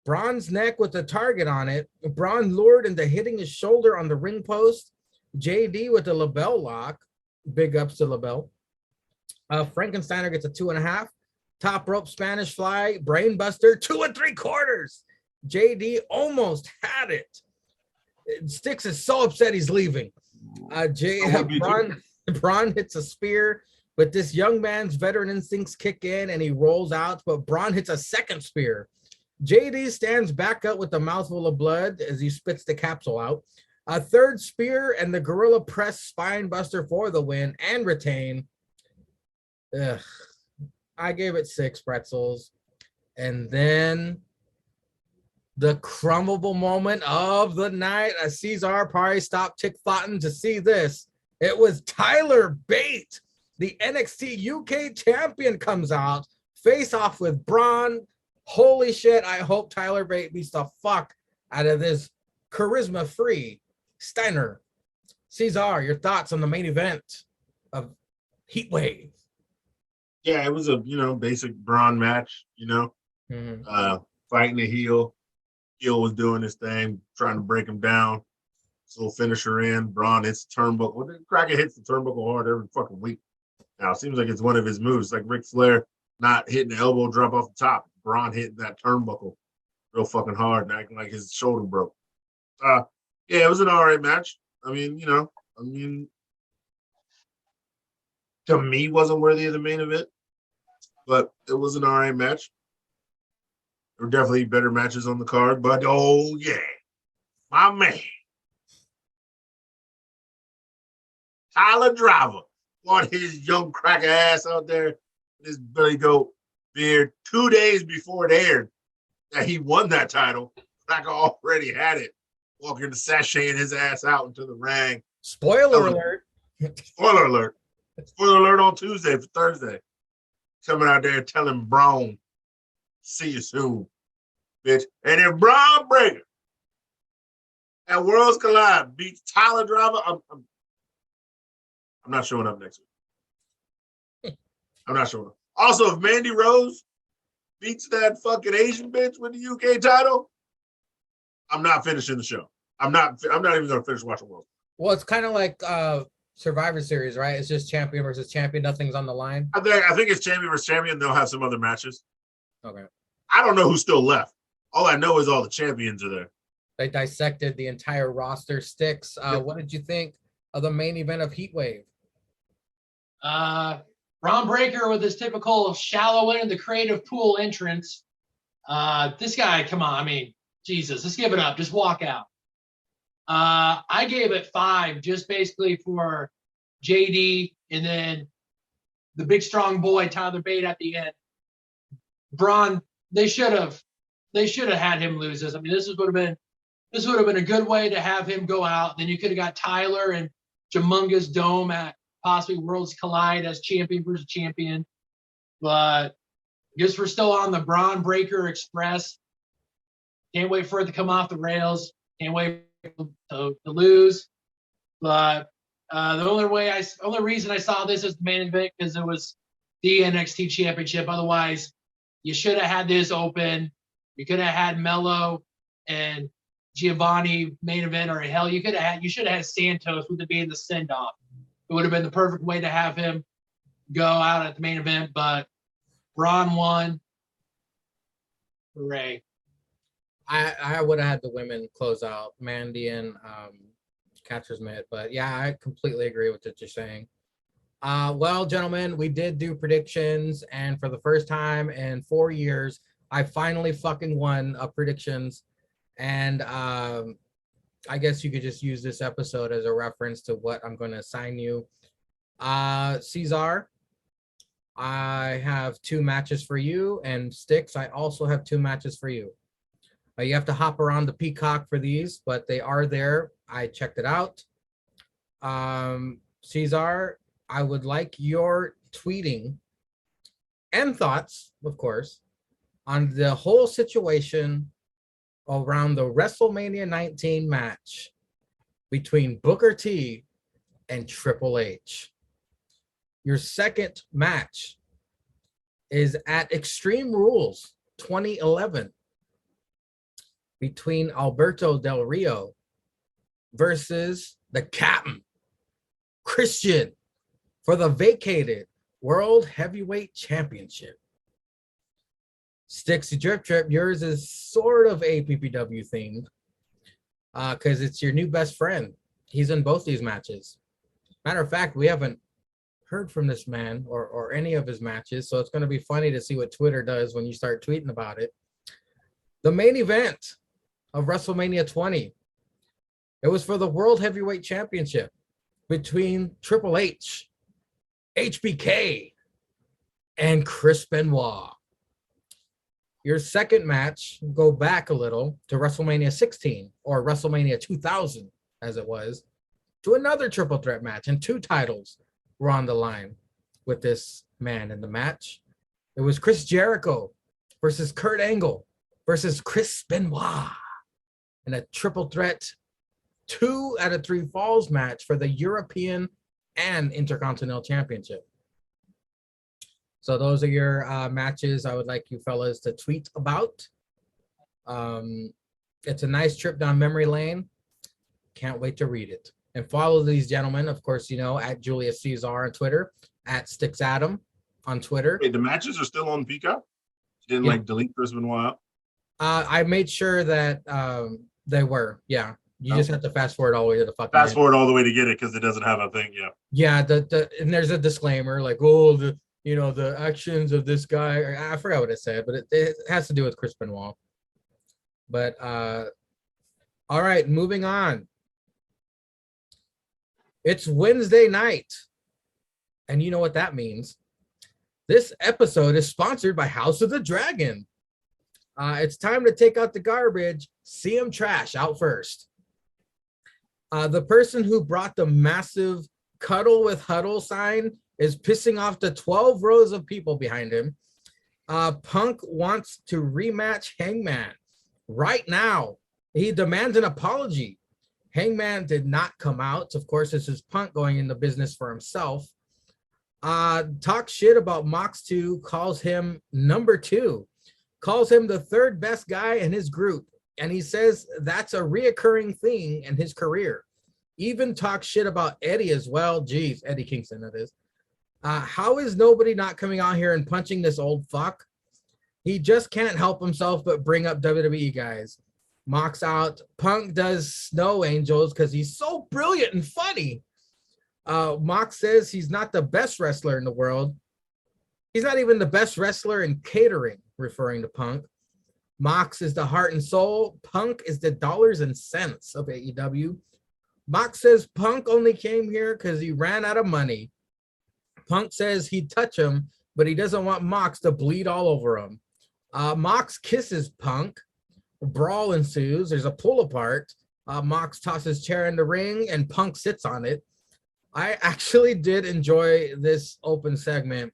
Braun's neck with the target on it. Braun lured into hitting his shoulder on the ring post. JD with the LaBelle lock. Big ups to LaBelle. Frankensteiner gets a 2.5. Top rope Spanish fly. Brainbuster 2 3/4. JD almost had it. Styx is so upset he's leaving. Braun hits a spear, but this young man's veteran instincts kick in and he rolls out, but Braun hits a second spear. JD stands back up with a mouthful of blood as he spits the capsule out. A third spear and the Gorilla Press Spine Buster for the win and retain. Ugh. I gave it 6 pretzels. And then the crumbable moment of the night. Cesar probably stopped tick-thoughting to see this. It was Tyler Bate, the NXT UK champion, comes out, face off with Braun. Holy shit, I hope Tyler Bate beats the fuck out of this charisma-free Steiner. Cesar, your thoughts on the main event of Heatwave? Yeah, it was a basic Braun match. Mhm. Fighting the heel. Heel was doing his thing, trying to break him down. So finisher in. Braun hits the turnbuckle. Well, Kraken hits the turnbuckle hard every fucking week. Now it seems like it's one of his moves, like Ric Flair not hitting the elbow drop off the top. Braun hitting that turnbuckle real fucking hard and acting like his shoulder broke. Yeah, it was an all right match. I mean, to me, wasn't worthy of the main event, but it was an all right match. There were definitely better matches on the card, but oh yeah, my man, Tyler Driver want his young cracker ass out there with his Billy Goat beard 2 days before it aired that he won that title. Cracker already had it, walking the sashaying his ass out into the ring. Spoiler alert. Spoiler alert. Spoiler alert on Tuesday for Thursday. Coming out there telling Braun, see you soon, bitch. And if Braun Breaker at Worlds Collide beats Tyler Driver, I'm not showing up next week. I'm not showing up. Also, if Mandy Rose beats that fucking Asian bitch with the UK title, I'm not finishing the show. I'm not even gonna finish watching Worlds. Well, it's kind of like Survivor Series, right? It's just champion versus champion. Nothing's on the line. I think it's champion versus champion. They'll have some other matches. Okay. I don't know who's still left. All I know is all the champions are there. They dissected the entire roster. Sticks. What did you think of the main event of Heatwave? Braun Breaker with his typical shallow end of the creative pool entrance. This guy, come on. I mean, Jesus, let's give it up. Just walk out. I gave it 5 just basically for JD and then the big strong boy Tyler Bate at the end. Braun, they should have had him lose this. I mean, this would have been a good way to have him go out. Then you could have got Tyler and Jumunga's Dome at possibly Worlds Collide as champion versus champion. But I guess we're still on the Braun Breaker Express. Can't wait for it to come off the rails. Can't wait to lose. But the only reason I saw this as the main event because it was the NXT Championship. Otherwise, you should have had this open. You could have had Mello and Giovanni main event, or hell, you should have had Santos with it being the send off. It would have been the perfect way to have him go out at the main event. But Braun won. Hooray! I would have had the women close out, Mandy and Catcher's Mitt. But yeah, I completely agree with what you're saying. Well, gentlemen, we did do predictions, and for the first time in 4 years, I finally fucking won predictions. And I guess you could just use this episode as a reference to what I'm going to assign you. Cesar, I have 2 matches for you, and Sticks, I also have 2 matches for you. You have to hop around the Peacock for these, but they are there. I checked it out. Cesar, I would like your tweeting and thoughts, of course, on the whole situation around the WrestleMania 19 match between Booker T and Triple H. Your second match is at Extreme Rules 2011 between Alberto Del Rio versus the Captain, Christian, for the vacated World Heavyweight Championship. Sticks to Drip Trip, yours is sort of APPW themed because it's your new best friend. He's in both these matches. Matter of fact, we haven't heard from this man or any of his matches, so it's going to be funny to see what Twitter does when you start tweeting about it. The main event of WrestleMania 20, it was for the World Heavyweight Championship between Triple H, HBK, and Chris Benoit. Your second match, go back a little to WrestleMania 16 or WrestleMania 2000, as it was, to another triple threat match, and 2 titles were on the line with this man in the match. It was Chris Jericho versus Kurt Angle versus Chris Benoit in a triple threat 2 out of 3 falls match for the European and Intercontinental Championship. So those are your matches I would like you fellas to tweet about. It's a nice trip down memory lane. Can't wait to read it. And follow these gentlemen, of course, you know, at Julius Caesar on Twitter, at Sticks Adam on Twitter. Wait, the matches are still on Peacock? You didn't Yeah. like delete Chris Benoit? I made sure that they were. Yeah. You just have to fast forward all the way to the fucking Fast end. forward all the way to get it because it doesn't have a thing. Yeah. Yeah, and there's a disclaimer like, oh, the actions of this guy. I forgot what it said, but it has to do with Chris Benoit. But all right, moving on. It's Wednesday night, and you know what that means. This episode is sponsored by House of the Dragon. It's time to take out the garbage. CM Trash out first. The person who brought the massive cuddle with huddle sign is pissing off the 12 rows of people behind him. Punk wants to rematch Hangman right now. He demands an apology. Hangman did not come out. Of course, this is Punk going into business for himself. Talk shit about Mox 2, calls him number 2, calls him the third best guy in his group. And he says that's a reoccurring thing in his career. Even talk shit about Eddie as well. Geez, Eddie Kingston, that is. How is nobody not coming out here and punching this old fuck? He just can't help himself but bring up WWE guys. Mox out. Punk does Snow Angels because he's so brilliant and funny. Mox says he's not the best wrestler in the world. He's not even the best wrestler in catering, referring to Punk. Mox is the heart and soul. Punk is the dollars and cents of AEW. Mox says Punk only came here because he ran out of money. Punk says he'd touch him, but he doesn't want Mox to bleed all over him. Mox kisses Punk. Brawl ensues. There's a pull apart. Mox tosses chair in the ring, and Punk sits on it. I actually did enjoy this open segment.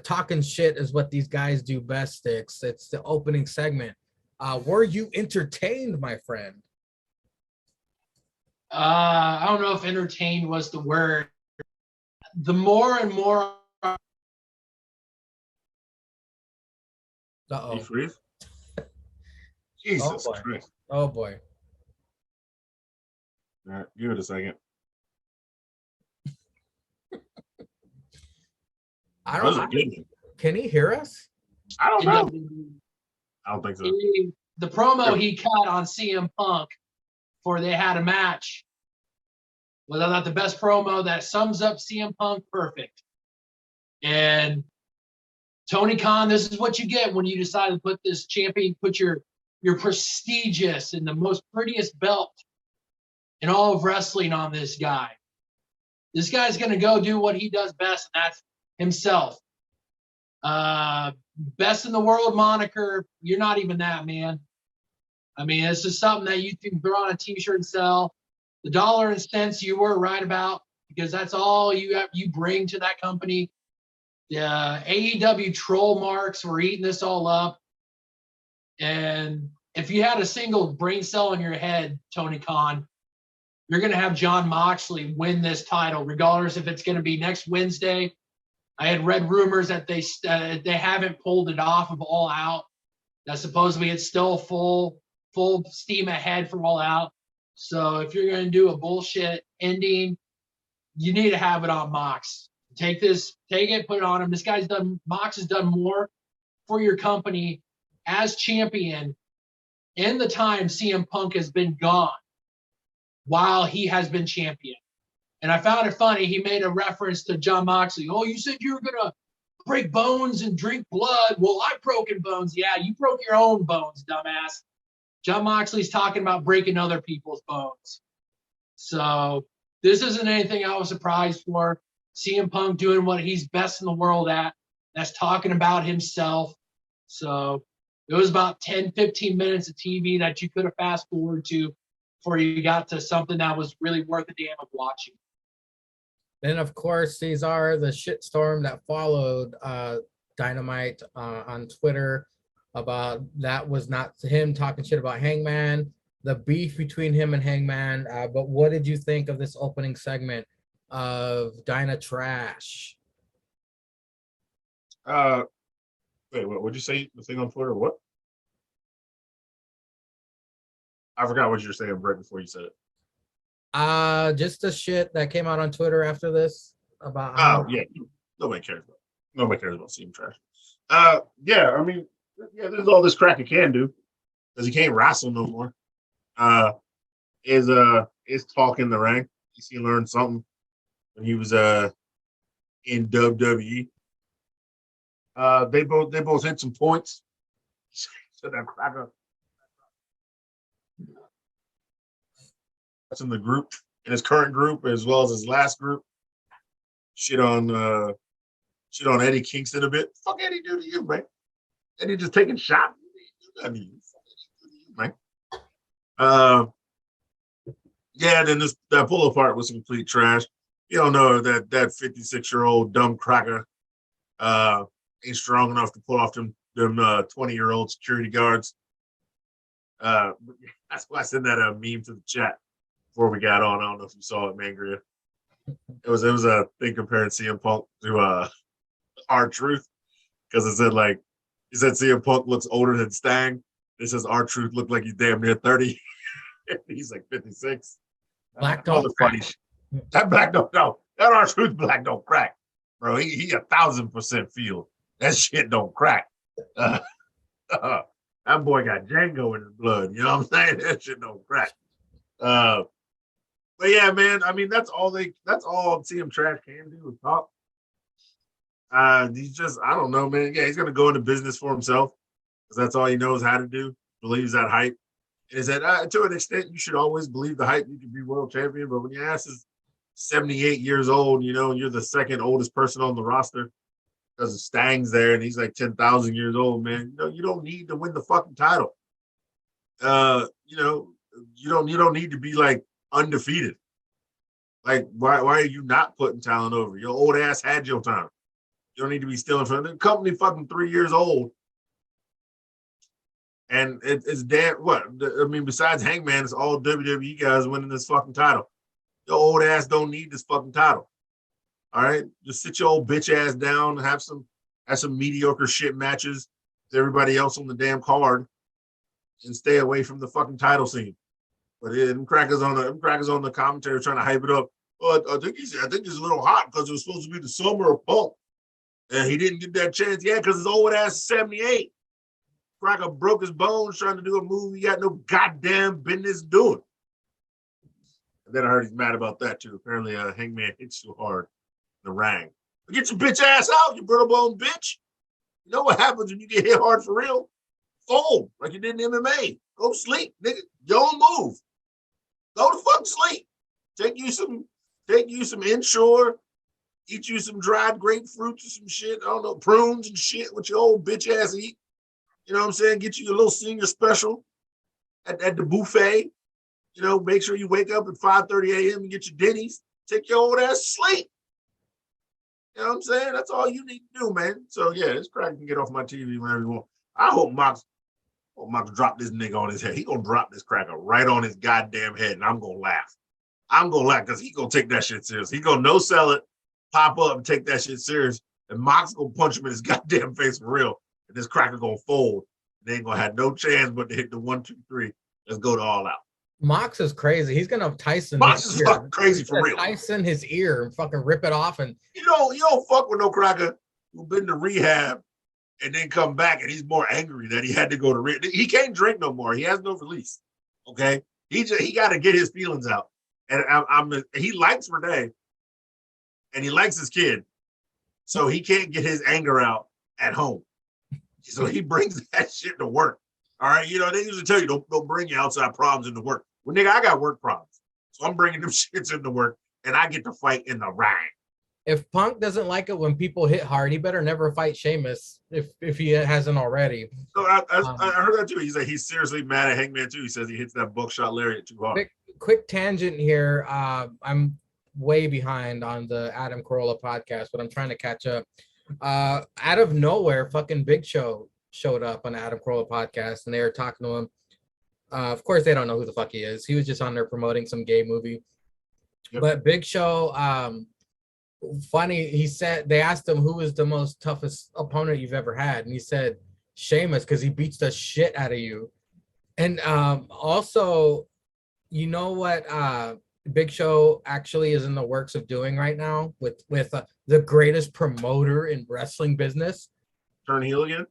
Talking shit is what these guys do best, Sticks. It's the opening segment. Were you entertained, my friend? I don't know if entertained was the word. The more and more. Uh-oh. You freeze? Jesus boy. Christ. Oh, boy. All right, give it a second. I That was a don't. good one. Can he hear us? I don't know. I don't think so. The promo he cut on CM Punk before they had a match was, I thought, the best promo that sums up CM Punk perfect. And Tony Khan, this is what you get when you decide to put this champion, put your prestigious and the most prettiest belt in all of wrestling on this guy. This guy's going to go do what he does best, and that's himself. Best in the world moniker, you're not even that, man. I mean, this is something that you can throw on a t-shirt and sell. The dollar and cents you were right about, because that's all you bring to that company. The AEW troll marks were eating this all up. And if you had a single brain cell in your head, Tony Khan, you're going to have Jon Moxley win this title, regardless if it's going to be next Wednesday. I had read rumors that they haven't pulled it off of All Out. That supposedly it's still full steam ahead for All Out. So if you're going to do a bullshit ending, you need to have it on Mox. Take it, put it on him. Mox has done more for your company as champion in the time CM Punk has been gone while he has been champion. And I found it funny. He made a reference to Jon Moxley. Oh, you said you were going to break bones and drink blood. Well, I've broken bones. Yeah, you broke your own bones, dumbass. Jon Moxley's talking about breaking other people's bones. So this isn't anything I was surprised for. CM Punk doing what he's best in the world at. That's talking about himself. So it was about 10, 15 minutes of TV that you could have fast forward to before you got to something that was really worth the damn of watching. Then, of course, these are the shitstorm that followed Dynamite on Twitter about that was not him talking shit about Hangman, the beef between him and Hangman. But what did you think of this opening segment of Dyna Trash? Wait, what would you say? The thing on Twitter? What? I forgot what you were saying right before you said it. Just the shit that came out on Twitter after this about Oh how yeah, nobody cares about CM Trash. Yeah, I mean, yeah, there's all this crack he can do because he can't wrestle no more. Is talk in the ring. He learned something when he was in WWE. They both hit some points. So that cracker. That's in the group, in his current group as well as his last group. Shit on Eddie Kingston a bit. Fuck Eddie do to you, man? Eddie just taking shots. Man. Yeah, then that pull apart was complete trash. You don't know that 56-year-old dumb cracker ain't strong enough to pull off them 20-year-old security guards. That's why I sent that meme to the chat before we got on. I don't know if you saw it, Mangria. It was a thing comparing CM Punk to R-Truth because it said CM Punk looks older than Stang. It says R-Truth looked like he's damn near 30. He's like 56. Black don't crack. That black don't know. That R-Truth black don't crack, bro. He 1,000% feel that shit don't crack. That boy got Django in his blood. You know what I'm saying? That shit don't crack. But yeah, man. I mean, that's all CM Trash can do is talk. He's just, I don't know, man. Yeah, he's gonna go into business for himself because that's all he knows how to do. Believes that hype. And is that to an extent you should always believe the hype. You can be world champion, but when your ass is 78 years old, you know, and you're the second oldest person on the roster because Stang's there and he's like 10,000 years old, man. You know, you don't need to win the fucking title. You know, you don't need to be like undefeated. Like, why are you not putting talent over? Your old ass had your time. You don't need to be stealing from the company. Fucking 3 years old, and it's damn what I mean. Besides Hangman, it's all WWE guys winning this fucking title. Your old ass don't need this fucking title. All right, just sit your old bitch ass down and have some mediocre shit matches with everybody else on the damn card, and stay away from the fucking title scene. But them crackers on the commentary trying to hype it up. Oh, I think he's a little hot because it was supposed to be the summer of Punk. And he didn't get that chance. Yeah, because his old ass is 78. Cracker broke his bones trying to do a move he got no goddamn business doing. And then I heard he's mad about that too. Apparently, Hangman hits too hard in the ring. Get your bitch ass out, you brittle bone bitch. You know what happens when you get hit hard for real? Fold, like you did in MMA. Go sleep, nigga. Your own move. Go to fucking sleep. Take you some inshore. Eat you some dried grapefruits or some shit. I don't know, prunes and shit with your old bitch ass eat. You know what I'm saying? Get you a little senior special at the buffet. You know, make sure you wake up at 5:30 a.m. and get your Denny's. Take your old ass to sleep. You know what I'm saying? That's all you need to do, man. So yeah, this crack can get off my TV whenever you want. I hope Mox drop this nigga on his head. He gonna drop this cracker right on his goddamn head, and I'm gonna laugh. I'm gonna laugh because he gonna take that shit serious. He gonna no sell it, pop up and take that shit serious, and Mox gonna punch him in his goddamn face for real. And this cracker gonna fold. They ain't gonna have no chance but to hit the 1, 2, 3. Let's go to all out. Mox is crazy. He's gonna Tyson. Mox is fucking crazy for real. Tyson his ear and fucking rip it off. And you don't fuck with no cracker who been to rehab and then come back and he's more angry that he had to go to rehab. He can't drink no more. He has no release. Okay, he got to get his feelings out. And he likes Renee and he likes his kid, so he can't get his anger out at home. So he brings that shit to work. All right, you know, they usually tell you don't bring your outside problems into work. Well, nigga, I got work problems. So I'm bringing them shits into work and I get to fight in the ring. If Punk doesn't like it when people hit hard, he better never fight Sheamus if he hasn't already. So I heard that too. He's seriously mad at Hangman too. He says he hits that buckshot lariat too hard. Quick tangent here. I'm way behind on the Adam Carolla podcast, but I'm trying to catch up. Out of nowhere, fucking Big Show showed up on the Adam Carolla podcast, and they were talking to him. Of course, they don't know who the fuck he is. He was just on there promoting some gay movie. Yep. But Big Show funny, he said they asked him who was the most toughest opponent you've ever had, and he said Sheamus because he beats the shit out of you. And also, you know what Big Show actually is in the works of doing right now with the greatest promoter in wrestling business? Turn heel again?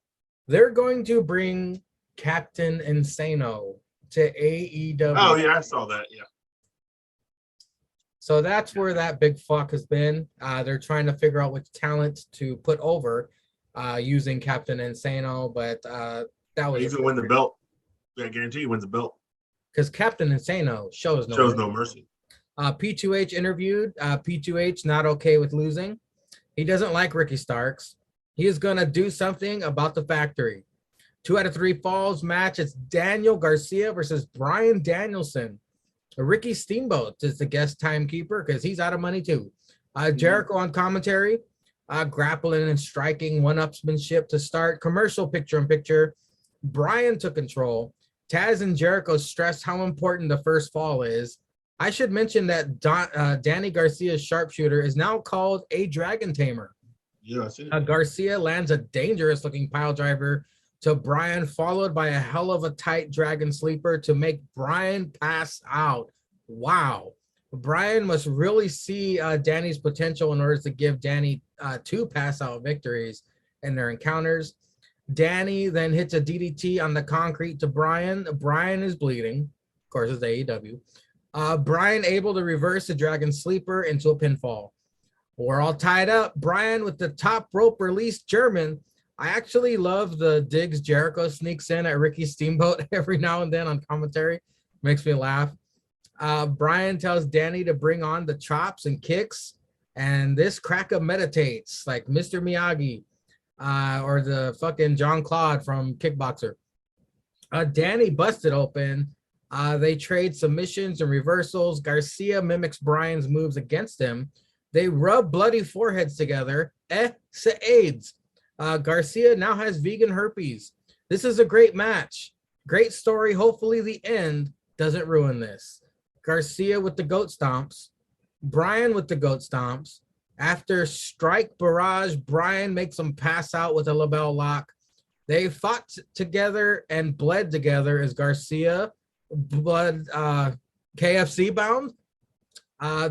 They're going to bring Captain Insano to AEW. Oh yeah, I saw that. Yeah. So that's where that big fuck has been. They're trying to figure out which talent to put over using Captain Insano, but that was He's gonna win the belt. I guarantee he wins the belt. because Captain Insano shows Shows no mercy. P2H interviewed. P2H not okay with losing. He doesn't like Ricky Starks. He is going to do something about the factory. 2 out of 3 falls match. It's Daniel Garcia versus Brian Danielson. Ricky Steamboat is the guest timekeeper because he's out of money too. Jericho on commentary, grappling and striking one-upsmanship to start. Commercial picture-in-picture. Brian took control. Taz and Jericho stressed how important the first fall is. I should mention that Danny Garcia's sharpshooter is now called a Dragon Tamer. Yeah, I see it. Garcia lands a dangerous-looking pile driver to Brian, followed by a hell of a tight Dragon Sleeper to make Brian pass out. Wow. Brian must really see Danny's potential in order to give Danny 2 pass-out victories in their encounters. Danny then hits a DDT on the concrete to Brian. Brian is bleeding. Of course, it's AEW. Brian able to reverse the Dragon Sleeper into a pinfall. We're all tied up. Brian with the top rope release German. I actually love the digs Jericho sneaks in at Ricky Steamboat every now and then on commentary. Makes me laugh. Brian tells Danny to bring on the chops and kicks. And this cracker meditates like Mr. Miyagi or the fucking John Claude from Kickboxer. Danny busted open. They trade submissions and reversals. Garcia mimics Brian's moves against him. They rub bloody foreheads together. AIDS. Garcia now has vegan herpes. This is a great match. Great story. Hopefully the end doesn't ruin this. Garcia with the goat stomps. Brian with the goat stomps. After strike barrage, Brian makes him pass out with a label lock. They fought together and bled together as Garcia blood KFC bound.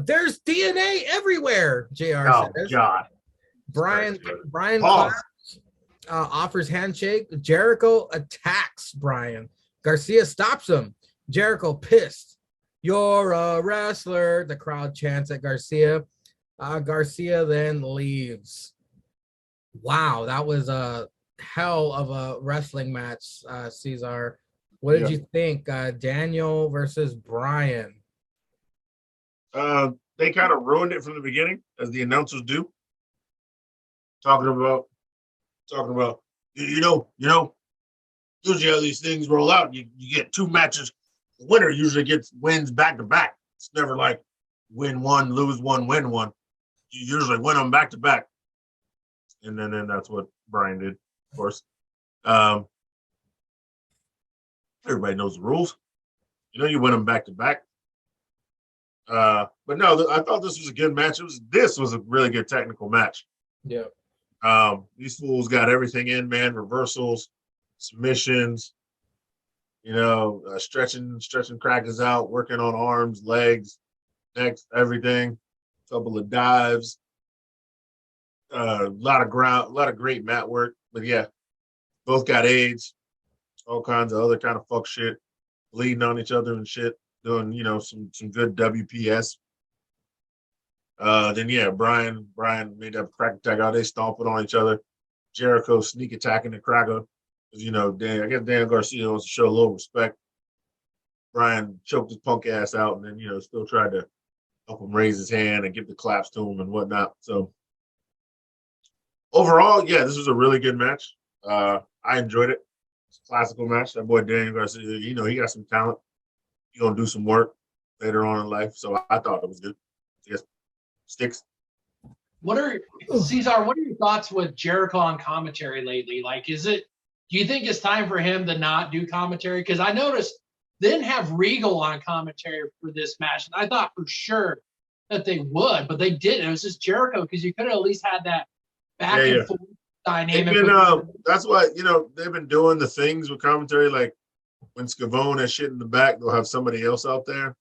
There's DNA everywhere, JR Oh says. God. Brian Pause. claps, offers handshake. Jericho attacks Brian. Garcia stops him. Jericho pissed. You're a wrestler. The crowd chants at Garcia. Garcia then leaves. Wow, that was a hell of a wrestling match, Cesar. What did you think? Daniel versus Brian. They kind of ruined it from the beginning, as the announcers do. Talking about, you know, usually how these things roll out, you get 2 matches. The winner usually wins back to back. It's never like win one, lose one, win one. You usually win them back to back. And then that's what Brian did, of course. Everybody knows the rules. You know, you win them back to back. But no, I thought this was a good match. This was a really good technical match. Yeah. These fools got everything in, man. Reversals, submissions, stretching crackers out, working on arms, legs, necks, everything. A couple of dives. A lot of great mat work. But yeah, both got AIDS, all kinds of other kind of fuck shit, bleeding on each other and shit, doing, some good WPS. Then yeah, Brian made that crack attack out. They stomping on each other. Jericho sneak attacking the cracker. I guess Dan Garcia wants to show a little respect. Brian choked his punk ass out and then, still tried to help him raise his hand and give the claps to him and whatnot. So overall, yeah, this was a really good match. I enjoyed it. It's a classical match. That boy Daniel Garcia, he got some talent. He's gonna do some work later on in life. So I thought it was good. Yes. Sticks. Cesar, what are your thoughts with Jericho on commentary lately? Like, do you think it's time for him to not do commentary? Because I noticed they didn't have Regal on commentary for this match. And I thought for sure that they would, but they didn't. It was just Jericho because you could have at least had that back and forth dynamic. That's why, they've been doing the things with commentary, like when Scavone has shit in the back, they'll have somebody else out there.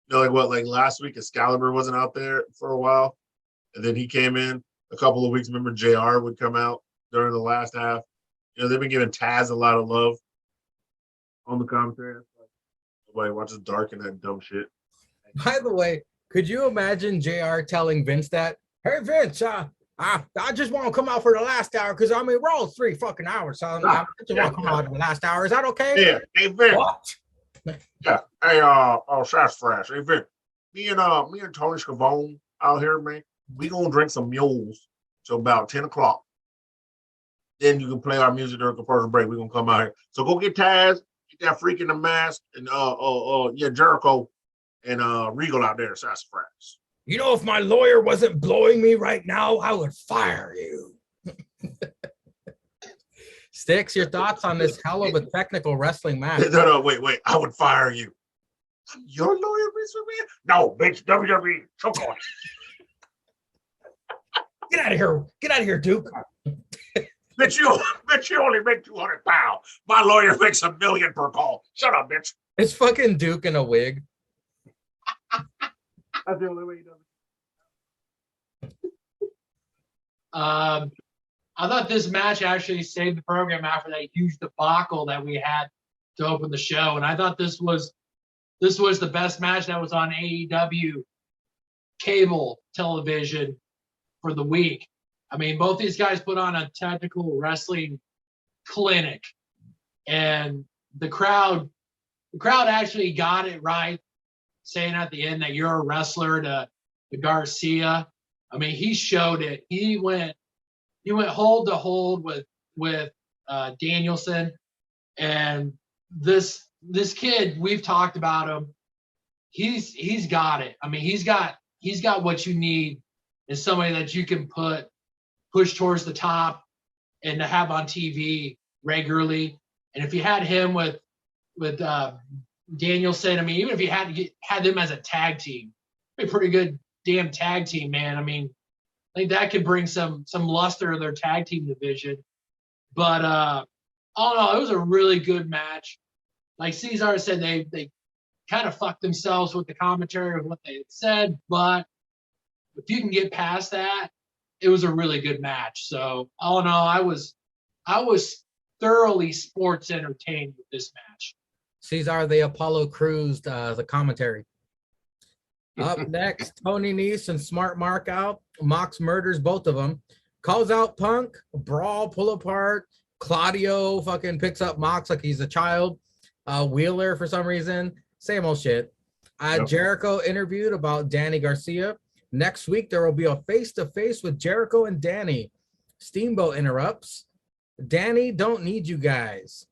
Like last week, Excalibur wasn't out there for a while, and then he came in a couple of weeks. Remember, JR would come out during the last half. They've been giving Taz a lot of love on the commentary. Nobody watches Dark and that dumb shit. By the way, could you imagine JR telling Vince that, hey, Vince, I just want to come out for the last hour because we're all 3 fucking hours. So I just want to come out for the last hour. Is that okay? Yeah. Hey, Vince. What? Yeah. Hey, Sassafras. Hey, Vince. Me and Tony Scavone out here, man. We gonna drink some mules till about 10 o'clock. Then you can play our music during the commercial break. We're gonna come out here. So go get Taz, get that freak in the mask, and Jericho and Regal out there, Sassafras. If my lawyer wasn't blowing me right now, I would fire you. Sticks, your thoughts on this hell of a technical wrestling match? No, wait. I would fire you. I'm your lawyer, Mr. Man? No, bitch, WWE. Choke on. Get out of here. Get out of here, Duke. Bitch, you only make 200 pounds. My lawyer makes $1 million per call. Shut up, bitch. It's fucking Duke in a wig. That's the only way he does I thought this match actually saved the program after that huge debacle that we had to open the show, and I thought this was the best match that was on AEW cable television for the week. Both these guys put on a technical wrestling clinic, and the crowd actually got it right, saying at the end that you're a wrestler to Garcia. He showed it. He went hold to hold with Danielson, and this kid, we've talked about him. He's got it. He's got what you need in somebody that you can push towards the top and to have on TV regularly. And if you had him with Danielson, even if you had them as a tag team, a pretty good damn tag team, man. I think that could bring some luster to their tag team division. But all in all, it was a really good match. Like Cesar said, they kind of fucked themselves with the commentary of what they had said, but if you can get past that, it was a really good match. So all in all, I was thoroughly sports entertained with this match. Cesar, the Apollo Crews, the commentary. Up next, Tony Nese and Smart Mark out. Mox murders both of them. Calls out Punk. Brawl, pull apart. Claudio fucking picks up Mox like he's a child. Wheeler for some reason. Same old shit. Yep. Jericho interviewed about Danny Garcia. Next week, there will be a face-to-face with Jericho and Danny. Steamboat interrupts. Danny don't need you guys.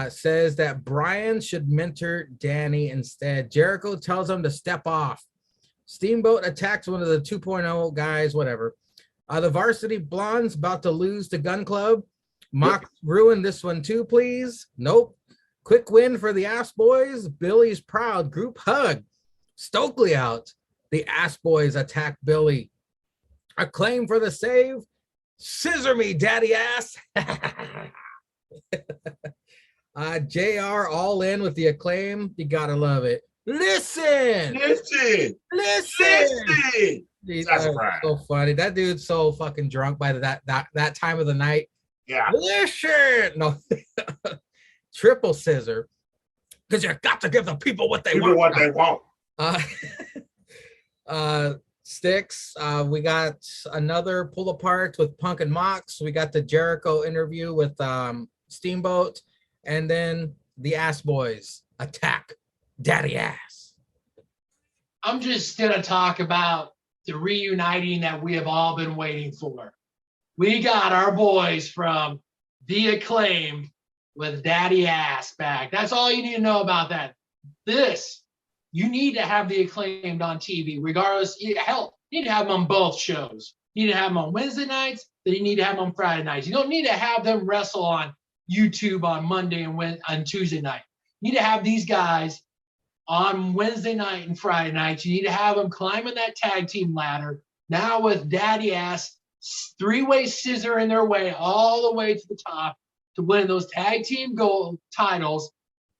Says that Brian should mentor Danny instead. Jericho tells him to step off. Steamboat attacks one of the 2.0 guys, whatever. The Varsity Blondes about to lose to Gun Club. Mox ruined this one too, please. Nope. Quick win for the Ass Boys. Billy's proud. Group hug. Stokely out. The Ass Boys attack Billy. Acclaim for the save. Scissor me, daddy ass. JR all in with the Acclaim. You gotta love it. Listen. That's so funny. That dude's so fucking drunk by that time of the night. Yeah. Listen. No. Triple scissor. Because you got to give the people what they want. What they want. Sticks. We got another pull apart with Punk and Mox. We got the Jericho interview with Steamboat. And then the Ass Boys attack Daddy Ass. I'm just going to talk about the reuniting that we have all been waiting for. We got our boys from The Acclaimed with Daddy Ass back. That's all you need to know about that. You need to have The Acclaimed on TV, regardless. Hell, you need to have them on both shows. You need to have them on Wednesday nights, then you need to have them on Friday nights. You don't need to have them wrestle on YouTube on Monday and on Tuesday night. You need to have these guys on Wednesday night and Friday night. You need to have them climbing that tag team ladder. Now with daddy ass, three-way scissor in their way all the way to the top to win those tag team gold titles.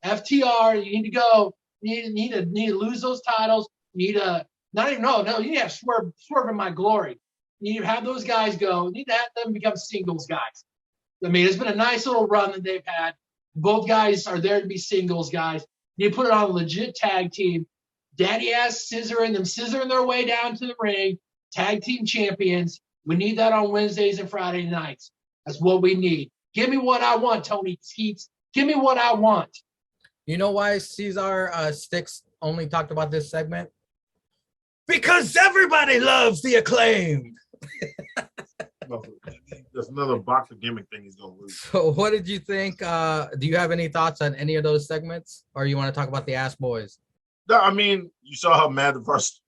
FTR, you need to go. You need to lose those titles. You need to you need to have swerve in my glory. You need to have those guys go. You need to have them become singles guys. I mean, it's been a nice little run that they've had. Both guys are there to be singles guys. You put it on a legit tag team. Daddy ass scissoring their way down to the ring. Tag team champions. We need that on Wednesdays and Friday nights. That's what we need. Give me what I want, Tony Skeets. Give me what I want. You know why Cesar Sticks only talked about this segment? Because everybody loves the Acclaimed. That's another boxer gimmick thing he's gonna lose. So what did you think? Do you have any thoughts on any of those segments? Or you want to talk about the Ass Boys? No, I mean, you saw how mad the first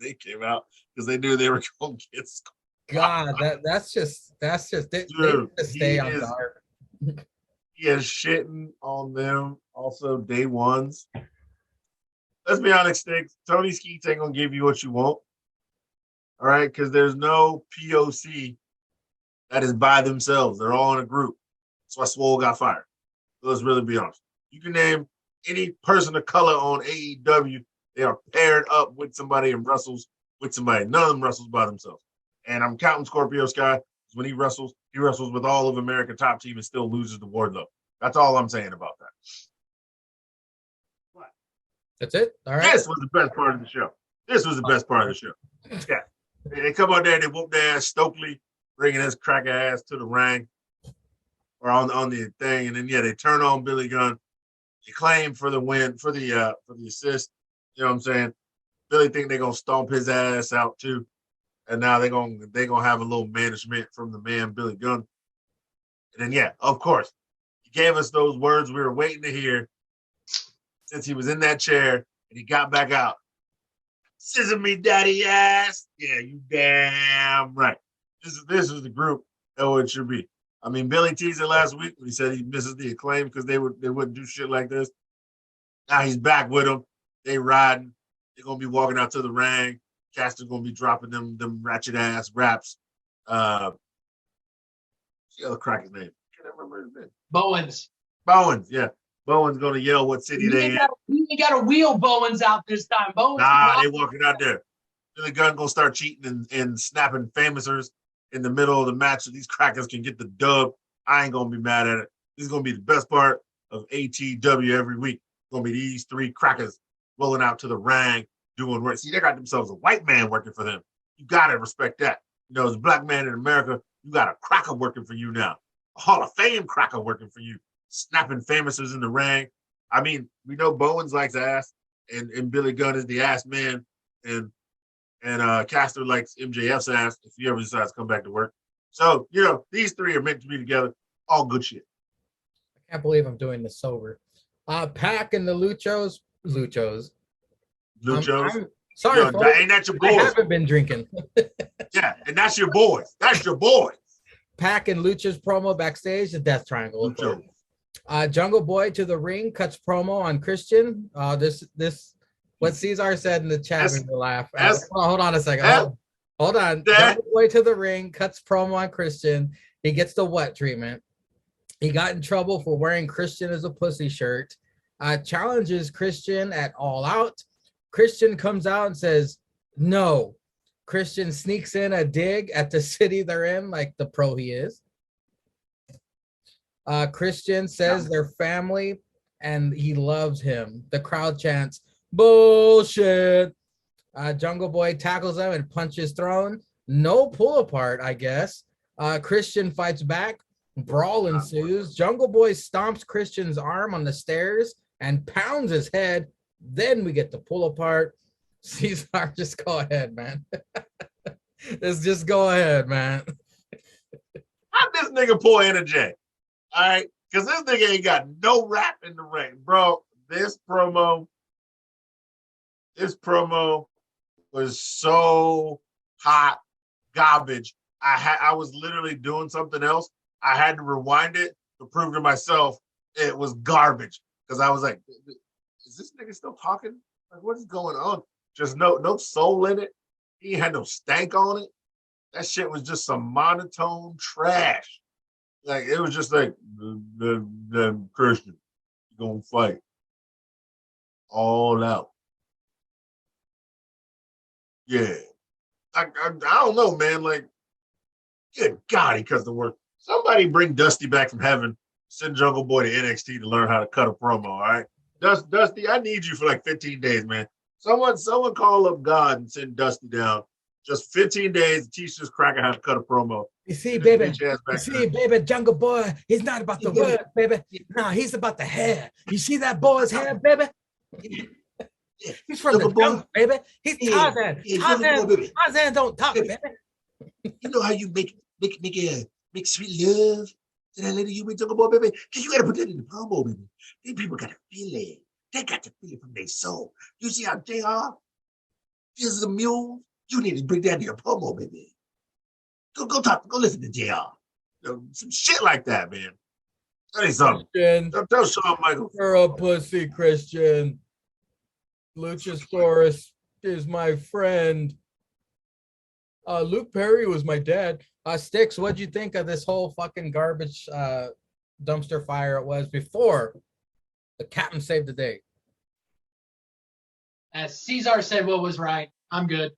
they came out because they knew they were gonna get scored. God, that's just they need to stay on guard. He is shitting on them also day ones. Let's be honest, Sticks. Tony Skeets ain't gonna give you what you want. All right, because there's no POC that is by themselves. They're all in a group. That's why Swole got fired. So let's really be honest. You can name any person of color on AEW. They are paired up with somebody and wrestles with somebody. None of them wrestles by themselves. And I'm counting Scorpio Sky. When he wrestles with all of America top team and still loses the Wardlow. That's all I'm saying about that. What? That's it? All right. This was the best part of the show. Yeah. They come out there and they whoop their ass, Stokely bringing his cracker ass to the ring or on the thing. And then, they turn on Billy Gunn. They claim for the win, for the assist. You know what I'm saying? Billy think they're going to stomp his ass out too. And now they're gonna have a little management from the man Billy Gunn. And then of course, he gave us those words we were waiting to hear since he was in that chair and he got back out. Scissor me, daddy ass. Yeah, you damn right. This is the group that what it should be. I mean, Billy teased it last week when he said he misses the Acclaim because they wouldn't do shit like this. Now he's back with them. They riding. They're gonna be walking out to the ring. Caster's gonna be dropping them ratchet ass raps. What's the other cracker's name? Can't remember his name. Bowens, yeah. Bowens gonna yell what city they in. You ain't got to wheel Bowens out this time. Bowens. Nah, they walking out there. Billy Gunn gonna start cheating and snapping famoussers in the middle of the match so these crackers can get the dub. I ain't gonna be mad at it. This is gonna be the best part of ATW every week. It's gonna be these three crackers rolling out to the ring. Doing work. See, they got themselves a white man working for them. You gotta respect that. You know, as a black man in America, you got a cracker working for you now. A Hall of Fame cracker working for you. Snapping famouses in the ring. I mean, we know Bowens likes ass, and Billy Gunn is the ass man, and Caster likes MJF's ass if he ever decides to come back to work. So, these three are meant to be together. All good shit. I can't believe I'm doing this sober. Pac and the Luchos. Um, I'm sorry, folks. Ain't that your boys? I haven't been drinking. Yeah, and that's your boys. That's your boys. Pac and Lucha's promo backstage, the Death Triangle. Lucha. Jungle Boy to the ring cuts promo on Christian. This what Cesar said in the chat made me laugh. Hold on a second. Hold on. Jungle Boy to the ring cuts promo on Christian. He gets the wet treatment. He got in trouble for wearing Christian as a pussy shirt. Challenges Christian at All Out. Christian comes out and says, no. Christian sneaks in a dig at the city they're in, like the pro he is. Christian says they're family and he loves him. The crowd chants, bullshit. Jungle Boy tackles him and punches thrown. No pull apart, I guess. Christian fights back. Brawl ensues. Jungle Boy stomps Christian's arm on the stairs and pounds his head. Then we get the pull apart. Cesar, just go ahead, man. Just go ahead, man. How this nigga pull energy? All right, because this nigga ain't got no rap in the ring, bro. This promo was so hot garbage. I was literally doing something else. I had to rewind it to prove to myself it was garbage because I was like, is this nigga still talking? Like, what is going on? Just no soul in it. He had no stank on it. That shit was just some monotone trash. Like, it was just like the Christian gonna fight all out. Yeah. I don't know, man. Like, good God, he cuts the work. Somebody bring Dusty back from heaven. Send Jungle Boy to NXT to learn how to cut a promo, all right? Dusty, I need you for like 15 days, man. Someone call up God and send Dusty down. Just 15 days to teach this cracker how to cut a promo. You see, baby, Jungle Boy, he's not about the word, baby. No, he's about the hair. You see that boy's hair, baby? He's from the jungle, baby. He's Tarzan. Tarzan don't talk, baby. You know how you make sweet love to that lady you make Jungle Boy, baby? You gotta put that in the promo, baby. These people gotta feel it. They got to feel it from their soul. You see how JR feels the mule? You need to bring that to your promo, baby. Go listen to JR. Some shit like that, man. Tell you something. Christian, Tell Shawn Michaels. you're a pussy, Christian. Luchasaurus is my friend. Luke Perry was my dad. Sticks, what'd you think of this whole fucking garbage dumpster fire it was before the captain saved the day? As Cesar said, what was right. I'm good.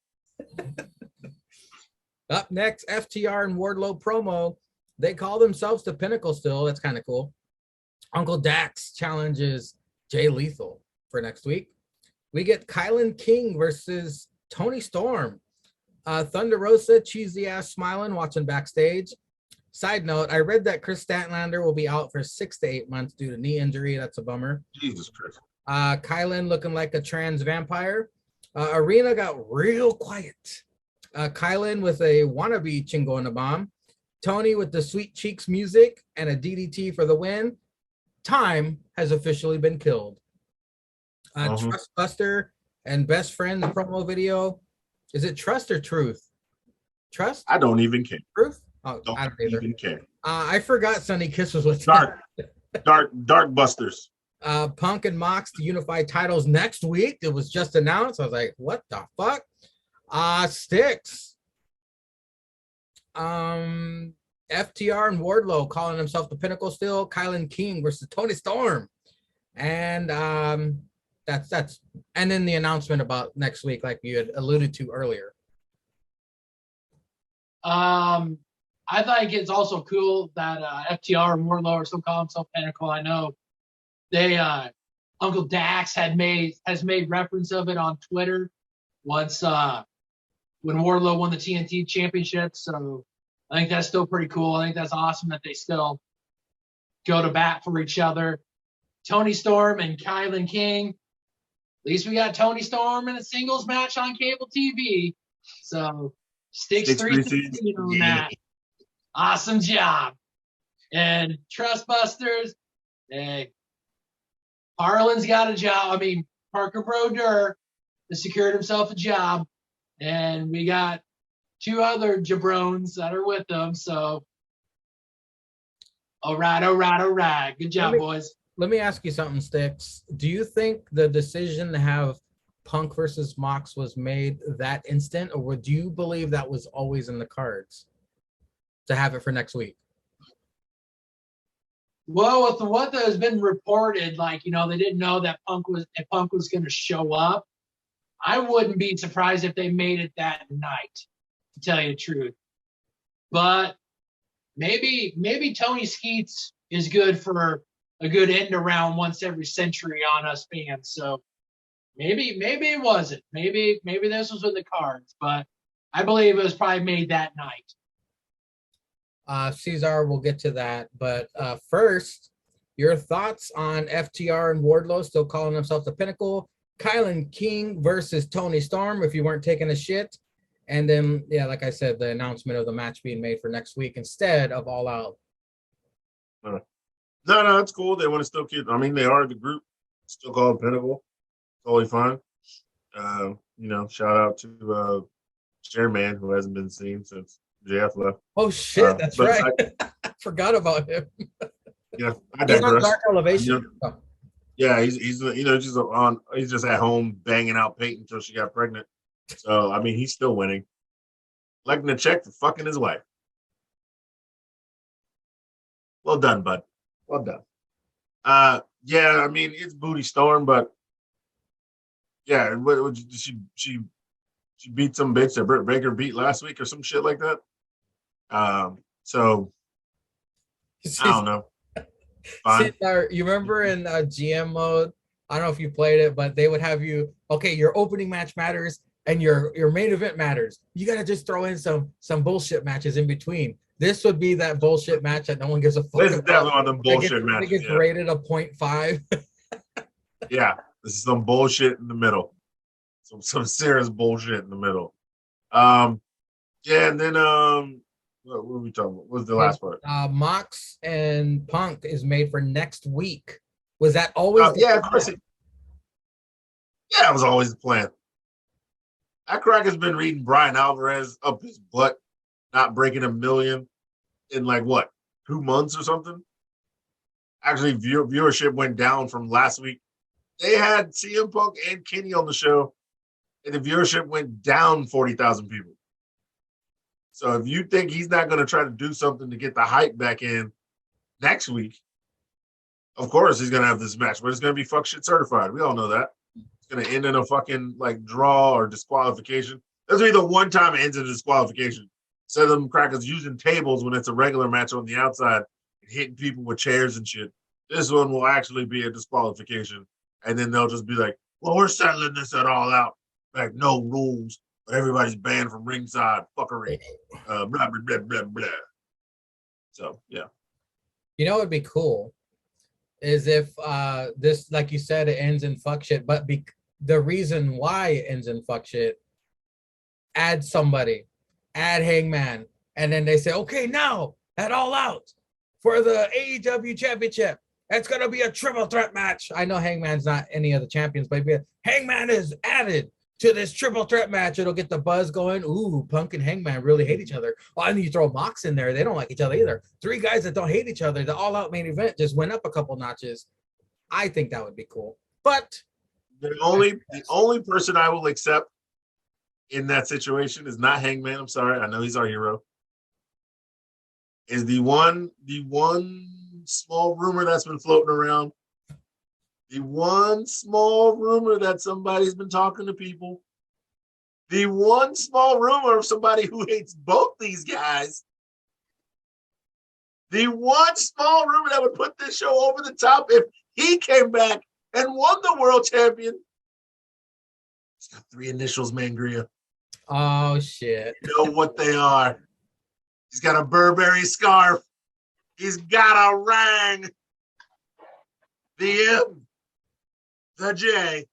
Up next, FTR and Wardlow promo. They call themselves the Pinnacle still. That's kind of cool. Uncle Dax challenges Jay Lethal for next week. We get Kylan King versus Tony Storm. Thunder Rosa, cheesy ass smiling, watching backstage. Side note, I read that Chris Statlander will be out for 6 to 8 months due to knee injury. That's a bummer. Jesus Christ. Kylan looking like a trans vampire. Arena got real quiet. Kylan with a wannabe Chingo and a bomb. Tony with the Sweet Cheeks music and a DDT for the win. Time has officially been killed. Trustbuster and Best Friend, the promo video. Is it trust or truth? Trust? I don't even care. Truth? Oh, Don't I don't either. even care. I forgot Sonny Kiss was with Dark Busters. Punk and Mox to unify titles next week. It was just announced. I was like, what the fuck? Sticks. FTR and Wardlow calling himself the Pinnacle still. Kylan King versus Tony Storm. And that's and then the announcement about next week, like you had alluded to earlier. I think it's also cool that FTR and Wardlow are still calling themselves Pinnacle. I know they Uncle Dax has made reference of it on Twitter once when Wardlow won the TNT championship. So I think that's still pretty cool. I think that's awesome that they still go to bat for each other. Tony Storm and Kylan King. At least we got Tony Storm in a singles match on cable TV. So Sticks 316 on that. Awesome job. And Trustbusters, Harlan's got a job. I mean, Parker Brodeur has secured himself a job. And we got 2 other jabrones that are with them. So, all right. Good job, boys. Let me ask you something, Sticks. Do you think the decision to have Punk versus Mox was made that instant, or would you believe that was always in the cards to have it for next week? Well, with what has been reported, like, they didn't know that Punk was going to show up. I wouldn't be surprised if they made it that night, to tell you the truth. But maybe Tony Skeets is good for a good end around once every century on us fans. So maybe it wasn't. Maybe this was in the cards, but I believe it was probably made that night. Cesar, we'll get to that. But first, your thoughts on FTR and Wardlow still calling themselves the Pinnacle. Kylan King versus Tony Storm, if you weren't taking a shit. And then, yeah, like I said, the announcement of the match being made for next week instead of All Out. No, it's cool. They want to still keep. I mean, they are the group. Still called Pinnacle. Totally fine. Shout out to Chairman, who hasn't been seen since JF left. Oh shit, that's right. I forgot about him. Yeah, I He's on digress. Dark Elevation. Yeah, he's he's just at home banging out Peyton until she got pregnant. So I mean, he's still winning. Collecting a check for fucking his wife. Well done, bud. Well done. Yeah, I mean it's booty storm, but yeah, what she beat some bitch that Britt Baker beat last week or some shit like that. So I don't know. Fine. You remember in GM mode? I don't know if you played it, but they would have you. Okay, your opening match matters and your main event matters. You got to just throw in some bullshit matches in between. This would be that bullshit match that no one gives a fuck This is about. definitely one of them bullshit It matches. gets Yeah. rated a 0.5. Yeah, this is some bullshit in the middle. Some serious bullshit in the middle. Yeah, and then what were we talking about? What was the last part? Mox and Punk is made for next week. Was that always? Yeah, of course. Yeah, it was always the plan. That crack has been reading Brian Alvarez up his butt, not breaking 1 million in like what, 2 months or something. Actually, viewership went down from last week. They had CM Punk and Kenny on the show, and the viewership went down 40,000 people. So if you think he's not going to try to do something to get the hype back in next week, of course he's going to have this match, but it's going to be fuck shit certified. We all know that. It's going to end in a fucking like draw or disqualification. This will be the one time it ends in a disqualification. Instead of them crackers using tables when it's a regular match on the outside and hitting people with chairs and shit, this one will actually be a disqualification. And then they'll just be like, well, we're settling this at All Out. Like, no rules, but everybody's banned from ringside fuckery. Blah, blah, blah, blah, blah. So, yeah. You know what would be cool is if this, like you said, it ends in fuck shit, but the reason why it ends in fuck shit, add somebody, add Hangman, and then they say, okay, now at All Out for the AEW Championship, it's going to be a triple threat match. I know Hangman's not any of the champions, but Hangman is added to this triple threat match. It'll get the buzz going. Ooh, Punk and Hangman really hate each other. Oh, and you throw Mox in there. They don't like each other either. 3 guys that don't hate each other. The All Out main event just went up a couple notches. I think that would be cool. But the only person I will accept in that situation is not Hangman. I'm sorry. I know he's our hero. Is the one small rumor that's been floating around. The one small rumor that somebody's been talking to people. The one small rumor of somebody who hates both these guys. The one small rumor that would put this show over the top if he came back and won the world champion. He's got 3 initials, Mangria. oh shit. You know what they are. He's got a Burberry scarf. He's got a ring. The M, the J,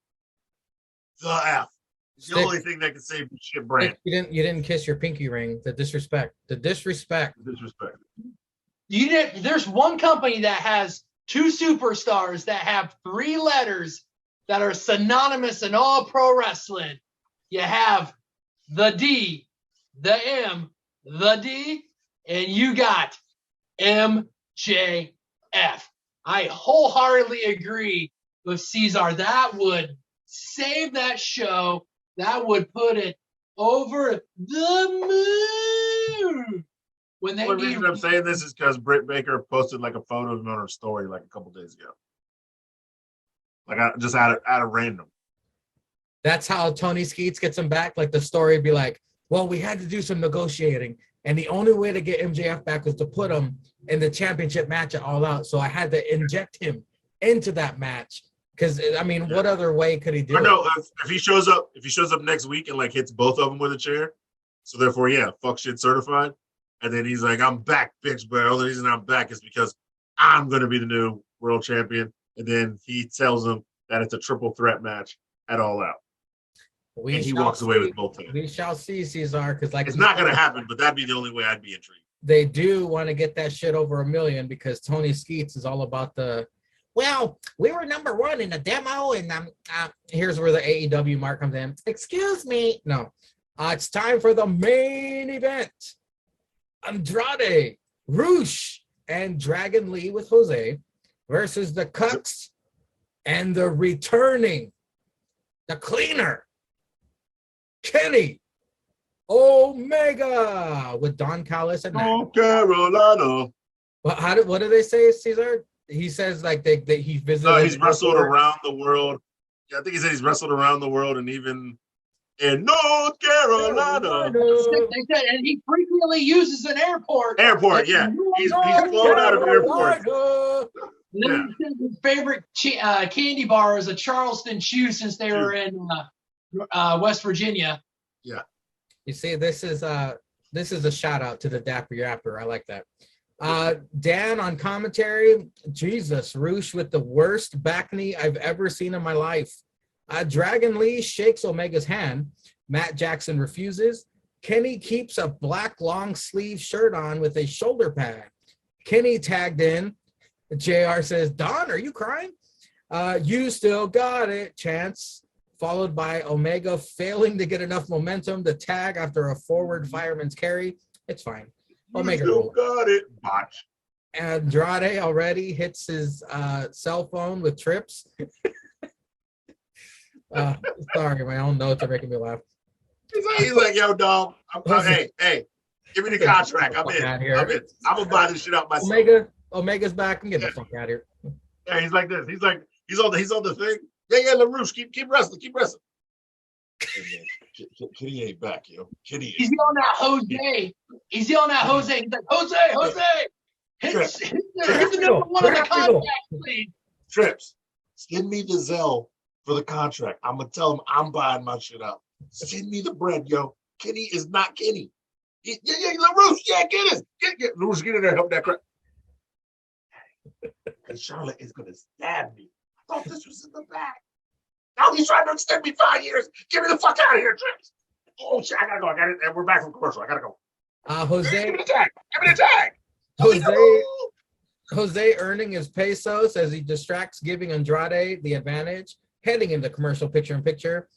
the F. It's the only thing that can save the shit brand. You didn't kiss your pinky ring. The disrespect. Disrespect. There's one company that has 2 superstars that have 3 letters that are synonymous in all pro wrestling. You have the D, the M, the D, and you got MJF. I wholeheartedly agree with Cesar. That would save that show. That would put it over the moon. When they The only reason I'm saying this is because Britt Baker posted like a photo of him on her story like a couple days ago. Like I just out of random. That's how Tony Skeets gets him back. Like the story would be like, well, we had to do some negotiating. And the only way to get MJF back was to put him in the championship match at All Out. So I had to inject him into that match. Because I mean, what other way could he do it? No, if he shows up next week and like hits both of them with a chair, so therefore, yeah, fuck shit certified. And then he's like, I'm back, bitch. But the only reason I'm back is because I'm gonna be the new world champion. And then he tells them that it's a triple threat match at All Out. And he walks away with both hands. We shall see, Cesar, because like It's not gonna happen, but that'd be the only way I'd be intrigued. They do want to get that shit over 1 million because Tony Skeets is all about the, well, we were number 1 in the demo, and here's where the AEW mark comes in. Excuse me. No. It's time for the main event. Andrade, Roosh, and Dragon Lee with Jose versus the Cucks, and the returning, the cleaner, Kenny Omega with Don Callis and Knack. Oh, Carolina. Well, what do they say, Caesar? He says like he visited. He's wrestled around the world. Yeah, I think he said he's wrestled around the world and even in North Carolina. They said, and he frequently uses an airport. Airport, yeah. He's flown out of airports. And then he said his favorite candy bar is a Charleston Chew since they were in West Virginia. Yeah. You see, this is a shout out to the Dapper Yapper. I like that. Dan on commentary, Jesus, Roosh with the worst back knee I've ever seen in my life. Dragon Lee shakes Omega's hand. Matt Jackson refuses. Kenny keeps a black long sleeve shirt on with a shoulder pad. Kenny tagged in. JR says, Don, are you crying? You still got it, chance. Followed by Omega failing to get enough momentum to tag after a forward fireman's carry. It's fine. Omega still got it. Botch. Andrade already hits his cell phone with trips. Sorry, my own notes are making me laugh. He's like, yo, dog. Hey, give me the contract. I'm in. I'm gonna buy this shit out myself. Omega's back and get the fuck out of here. Yeah, he's like this. He's like, he's on the thing. Yeah, LaRouche, keep wrestling. Hey, man, Kitty ain't back, yo. Kitty is. He's yelling at Jose. He's like, Jose. Hit the number one on the contract, please. Trips, send me the Zelle for the contract. I'm gonna tell him I'm buying my shit out. Send me the bread, yo. Kenny is not Kenny. Yeah, LaRouche, get it. Get LaRouche, get in there, help that crap. And Charlotte is gonna stab me. I thought this was in the back. Now he's trying to extend me 5 years. Get me the fuck out of here, Trips. Oh shit, I gotta go. And we're back from commercial. I gotta go. Jose. Give me the tag. Jose earning his pesos as he distracts, giving Andrade the advantage, heading into commercial picture-in-picture.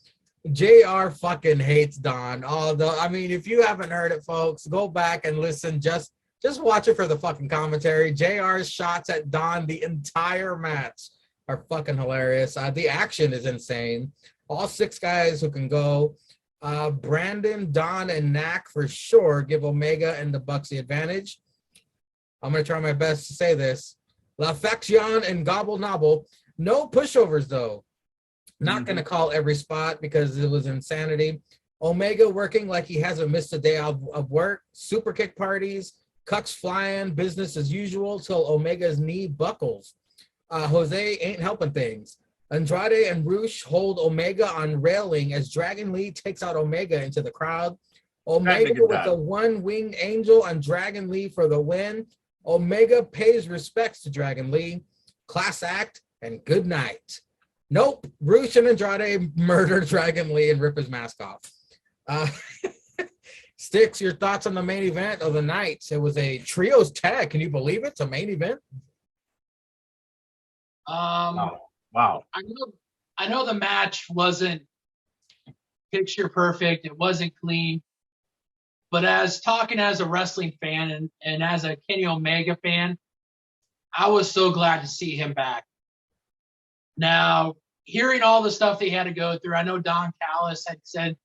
JR fucking hates Don. Although, I mean, if you haven't heard it, folks, go back and listen. Just watch it for the fucking commentary. JR's shots at Don the entire match are fucking hilarious. The action is insane. All 6 guys who can go. Brandon, Don, and Knack for sure give Omega and the Bucks the advantage. I'm going to try my best to say this. La Faction and Gobble Nobble. No pushovers, though. Not going to call every spot because it was insanity. Omega working like he hasn't missed a day of work. Super kick parties. Cucks flying. Business as usual till Omega's knee buckles. Jose ain't helping things. Andrade and Roosh hold Omega on railing as Dragon Lee takes out Omega into the crowd. Omega with the one-winged angel on Dragon Lee for the win. Omega pays respects to Dragon Lee. Class act and good night. Nope. Roosh and Andrade murder Dragon Lee and rip his mask off. Sticks, your thoughts on the main event of the night? It was a trios tag. Can you believe it? It's a main event. Wow. I know the match wasn't picture perfect. It wasn't clean. But talking as a wrestling fan and as a Kenny Omega fan, I was so glad to see him back. Now, hearing all the stuff he had to go through, I know Don Callis had said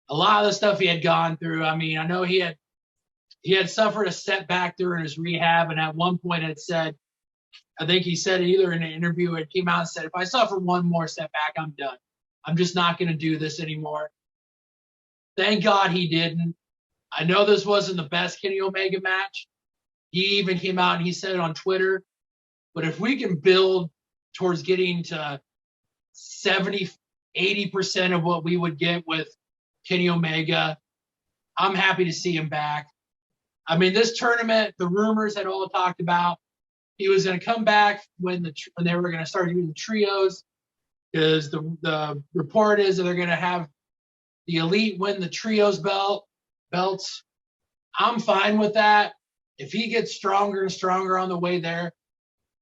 a lot of the stuff he had gone through. I mean, I know he had suffered a setback during his rehab, and at one point had said, I think he said either in an interview or it came out and said, if I suffer one more setback, I'm done. I'm just not going to do this anymore. Thank God he didn't. I know this wasn't the best Kenny Omega match. He even came out and he said it on Twitter. But if we can build towards getting to 70, 80% of what we would get with Kenny Omega, I'm happy to see him back. I mean, this tournament, the rumors had all talked about he was going to come back when they were going to start doing the trios, because the report is that they're going to have the Elite win the trios belts. I'm fine with that. If he gets stronger and stronger on the way there,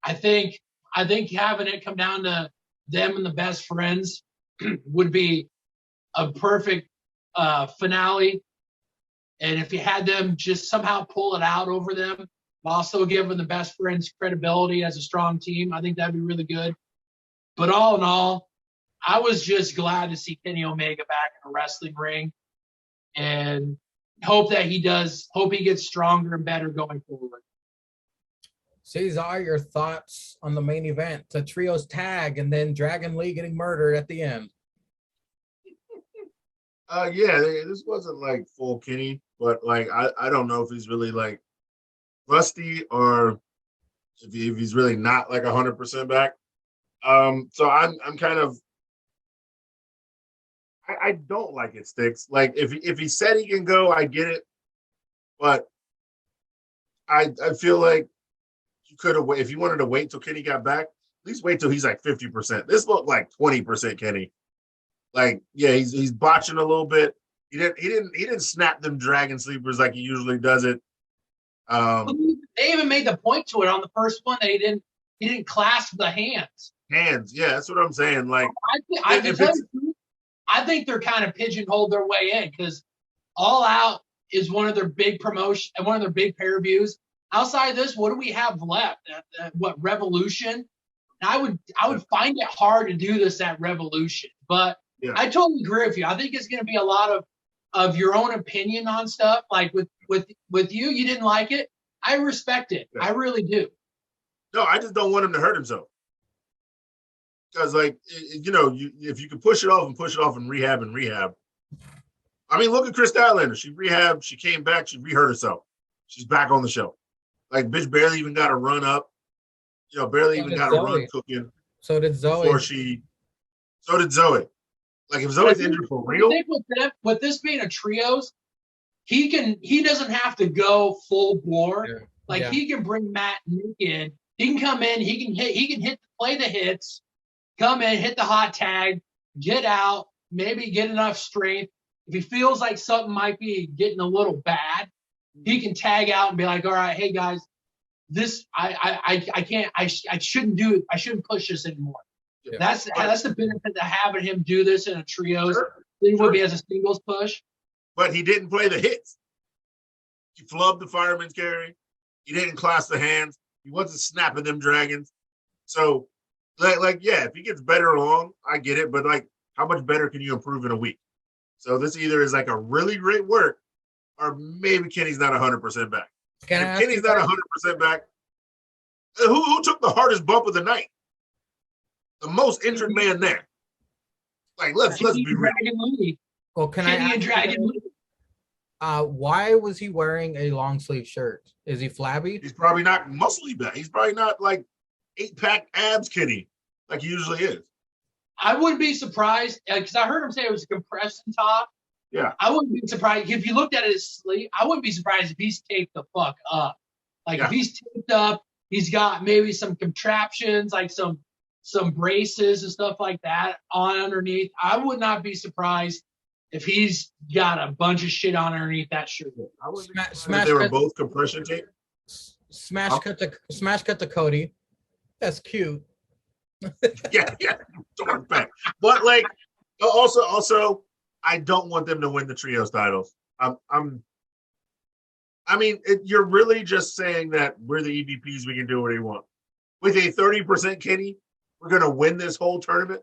I think having it come down to them and the best friends would be a perfect finale. And if you had them just somehow pull it out over them, while still giving the best friends credibility as a strong team, I think that'd be really good. But all in all, I was just glad to see Kenny Omega back in a wrestling ring, and hope he gets stronger and better going forward. Cesar, your thoughts on the main event, the trios tag, and then Dragon Lee getting murdered at the end. Yeah, this wasn't like full Kenny, but like I don't know if he's really like rusty or if he's really not like 100% back. So I'm kind of I don't like it, Sticks. Like if he said he can go, I get it, but I feel like you could have if you wanted to wait till Kenny got back, at least wait till he's like 50%. This looked like 20% Kenny. Like, yeah, he's botching a little bit. He didn't snap them dragon sleepers like he usually does it. They even made the point to it on the first one that he didn't clasp the hands. Yeah, that's what I'm saying. Like, I think they're kind of pigeonholed their way in because All Out is one of their big promotion and one of their big pay-per-views. Outside of this, what do we have left? What, Revolution? And I would find it hard to do this at Revolution, but yeah. I totally agree with you. I think it's going to be a lot of your own opinion on stuff. Like with you didn't like it. I respect it. Yeah. I really do. No, I just don't want him to hurt himself. Because, like, if you can push it off and rehab. I mean, look at Chris Statlander. She rehabbed. She came back. She re-hurt herself. She's back on the show. Like, bitch barely even got a run up. Barely even got a run cooking. So did Zoe. So did Zoe. Like, if Zoe's injured for real. I think with this being a trios, he doesn't have to go full bore. Yeah. Like, he can bring Matt and Nick in. He can come in. He can play the hits. Come in, hit the hot tag, get out, maybe get enough strength. If he feels like something might be getting a little bad, he can tag out and be like, all right, hey guys, this I shouldn't do it. I shouldn't push this anymore. Yeah. That's the benefit of having him do this in a trios. It would be as a singles push. But he didn't play the hits. He flubbed the fireman's carry. He didn't clasp the hands. He wasn't snapping them dragons. So yeah, if he gets better along, I get it. But like, how much better can you improve in a week? So this either is like a really great work, or maybe Kenny's not 100% back. If Kenny's not 100% back, who took the hardest bump of the night? The most injured man there. Like, let's be real. Well, Kenny and Dragon Lee. Why was he wearing a long sleeve shirt? Is he flabby? He's probably not muscly back. He's probably not like 8-pack abs Kenny like he usually is. I wouldn't be surprised because I heard him say it was a compression top. Yeah. I wouldn't be surprised if you looked at his sleeve. I wouldn't be surprised if he's taped the fuck up. Like if he's taped up, he's got maybe some contraptions, like some braces and stuff like that on underneath. I would not be surprised if he's got a bunch of shit on underneath that shirt. I would smash. They were both compression tape. Smash cut to Cody. That's cute. yeah, darn back. But like, also, I don't want them to win the trios titles. You're really just saying that we're the EVPs. We can do what we want. With a 30% Kenny, we're gonna win this whole tournament.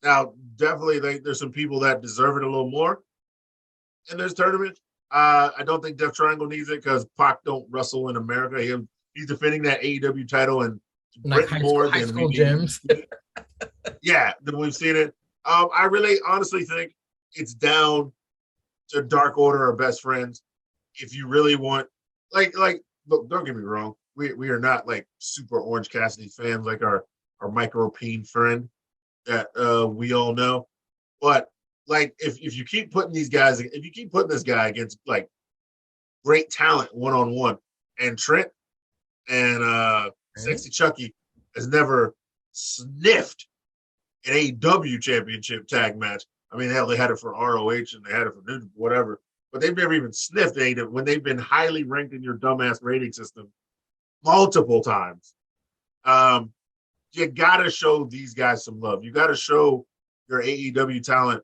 Now, definitely, there's some people that deserve it a little more in this tournament. I don't think Death Triangle needs it because Pac don't wrestle in America. He's defending that AEW title and like high school gyms. Yeah, we've seen it. I really honestly think it's down to Dark Order or Best Friends. If you really want, look, don't get me wrong. We are not like super Orange Cassidy fans like our Micro Peen friend that we all know. But like if you keep putting these guys, if you keep putting this guy against like great talent one-on-one, and Trent and Sexy Chucky has never sniffed an AEW championship tag match. I mean, hell, they had it for ROH and they had it for New whatever, but they've never even sniffed AEW when they've been highly ranked in your dumbass rating system multiple times. You gotta show these guys some love. You gotta show your AEW talent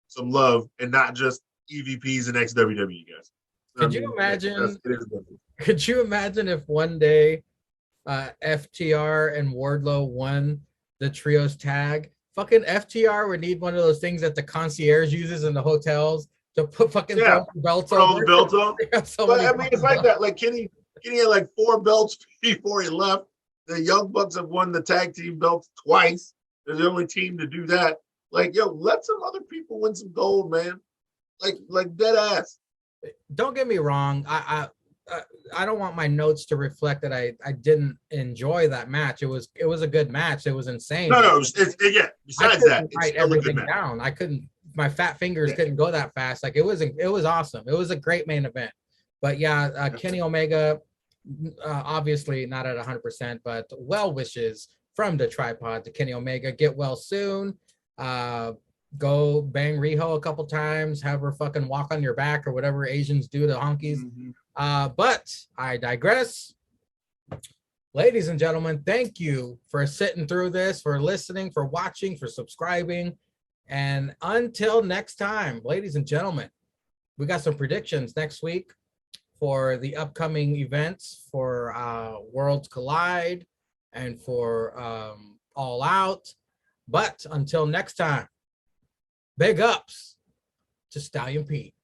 some love and not just EVPs and ex-WWE guys. Could you imagine? Could you imagine if one day FTR and Wardlow won the trios tag. Fucking FTR would need one of those things that the concierge uses in the hotels to put fucking Yeah. throw belts Throw over. the belt on. They have so But many I mean, it's fucking like belts. that. Like Kenny had like 4 belts before he left. The Young Bucks have won the tag team belts twice. They're the only team to do that. Like, yo, let some other people win some gold, man. Like dead ass. Don't get me wrong. I don't want my notes to reflect that I didn't enjoy that match. It was a good match. It was insane. No, yeah. I Besides couldn't that, it's write still a good everything match. down. I couldn't. My fat fingers Yeah. couldn't go that fast. Like it was awesome. It was a great main event. But yeah, Kenny Omega, obviously not at 100%, but well wishes from the tripod to Kenny Omega. Get well soon. Go bang Riho a couple times. Have her fucking walk on your back or whatever Asians do to honkies. Mhm. But I digress. Ladies and gentlemen, thank you for sitting through this, for listening, for watching, for subscribing. And until next time, ladies and gentlemen, we got some predictions next week for the upcoming events for Worlds Collide and for All Out. But until next time, big ups to Stallion Pete.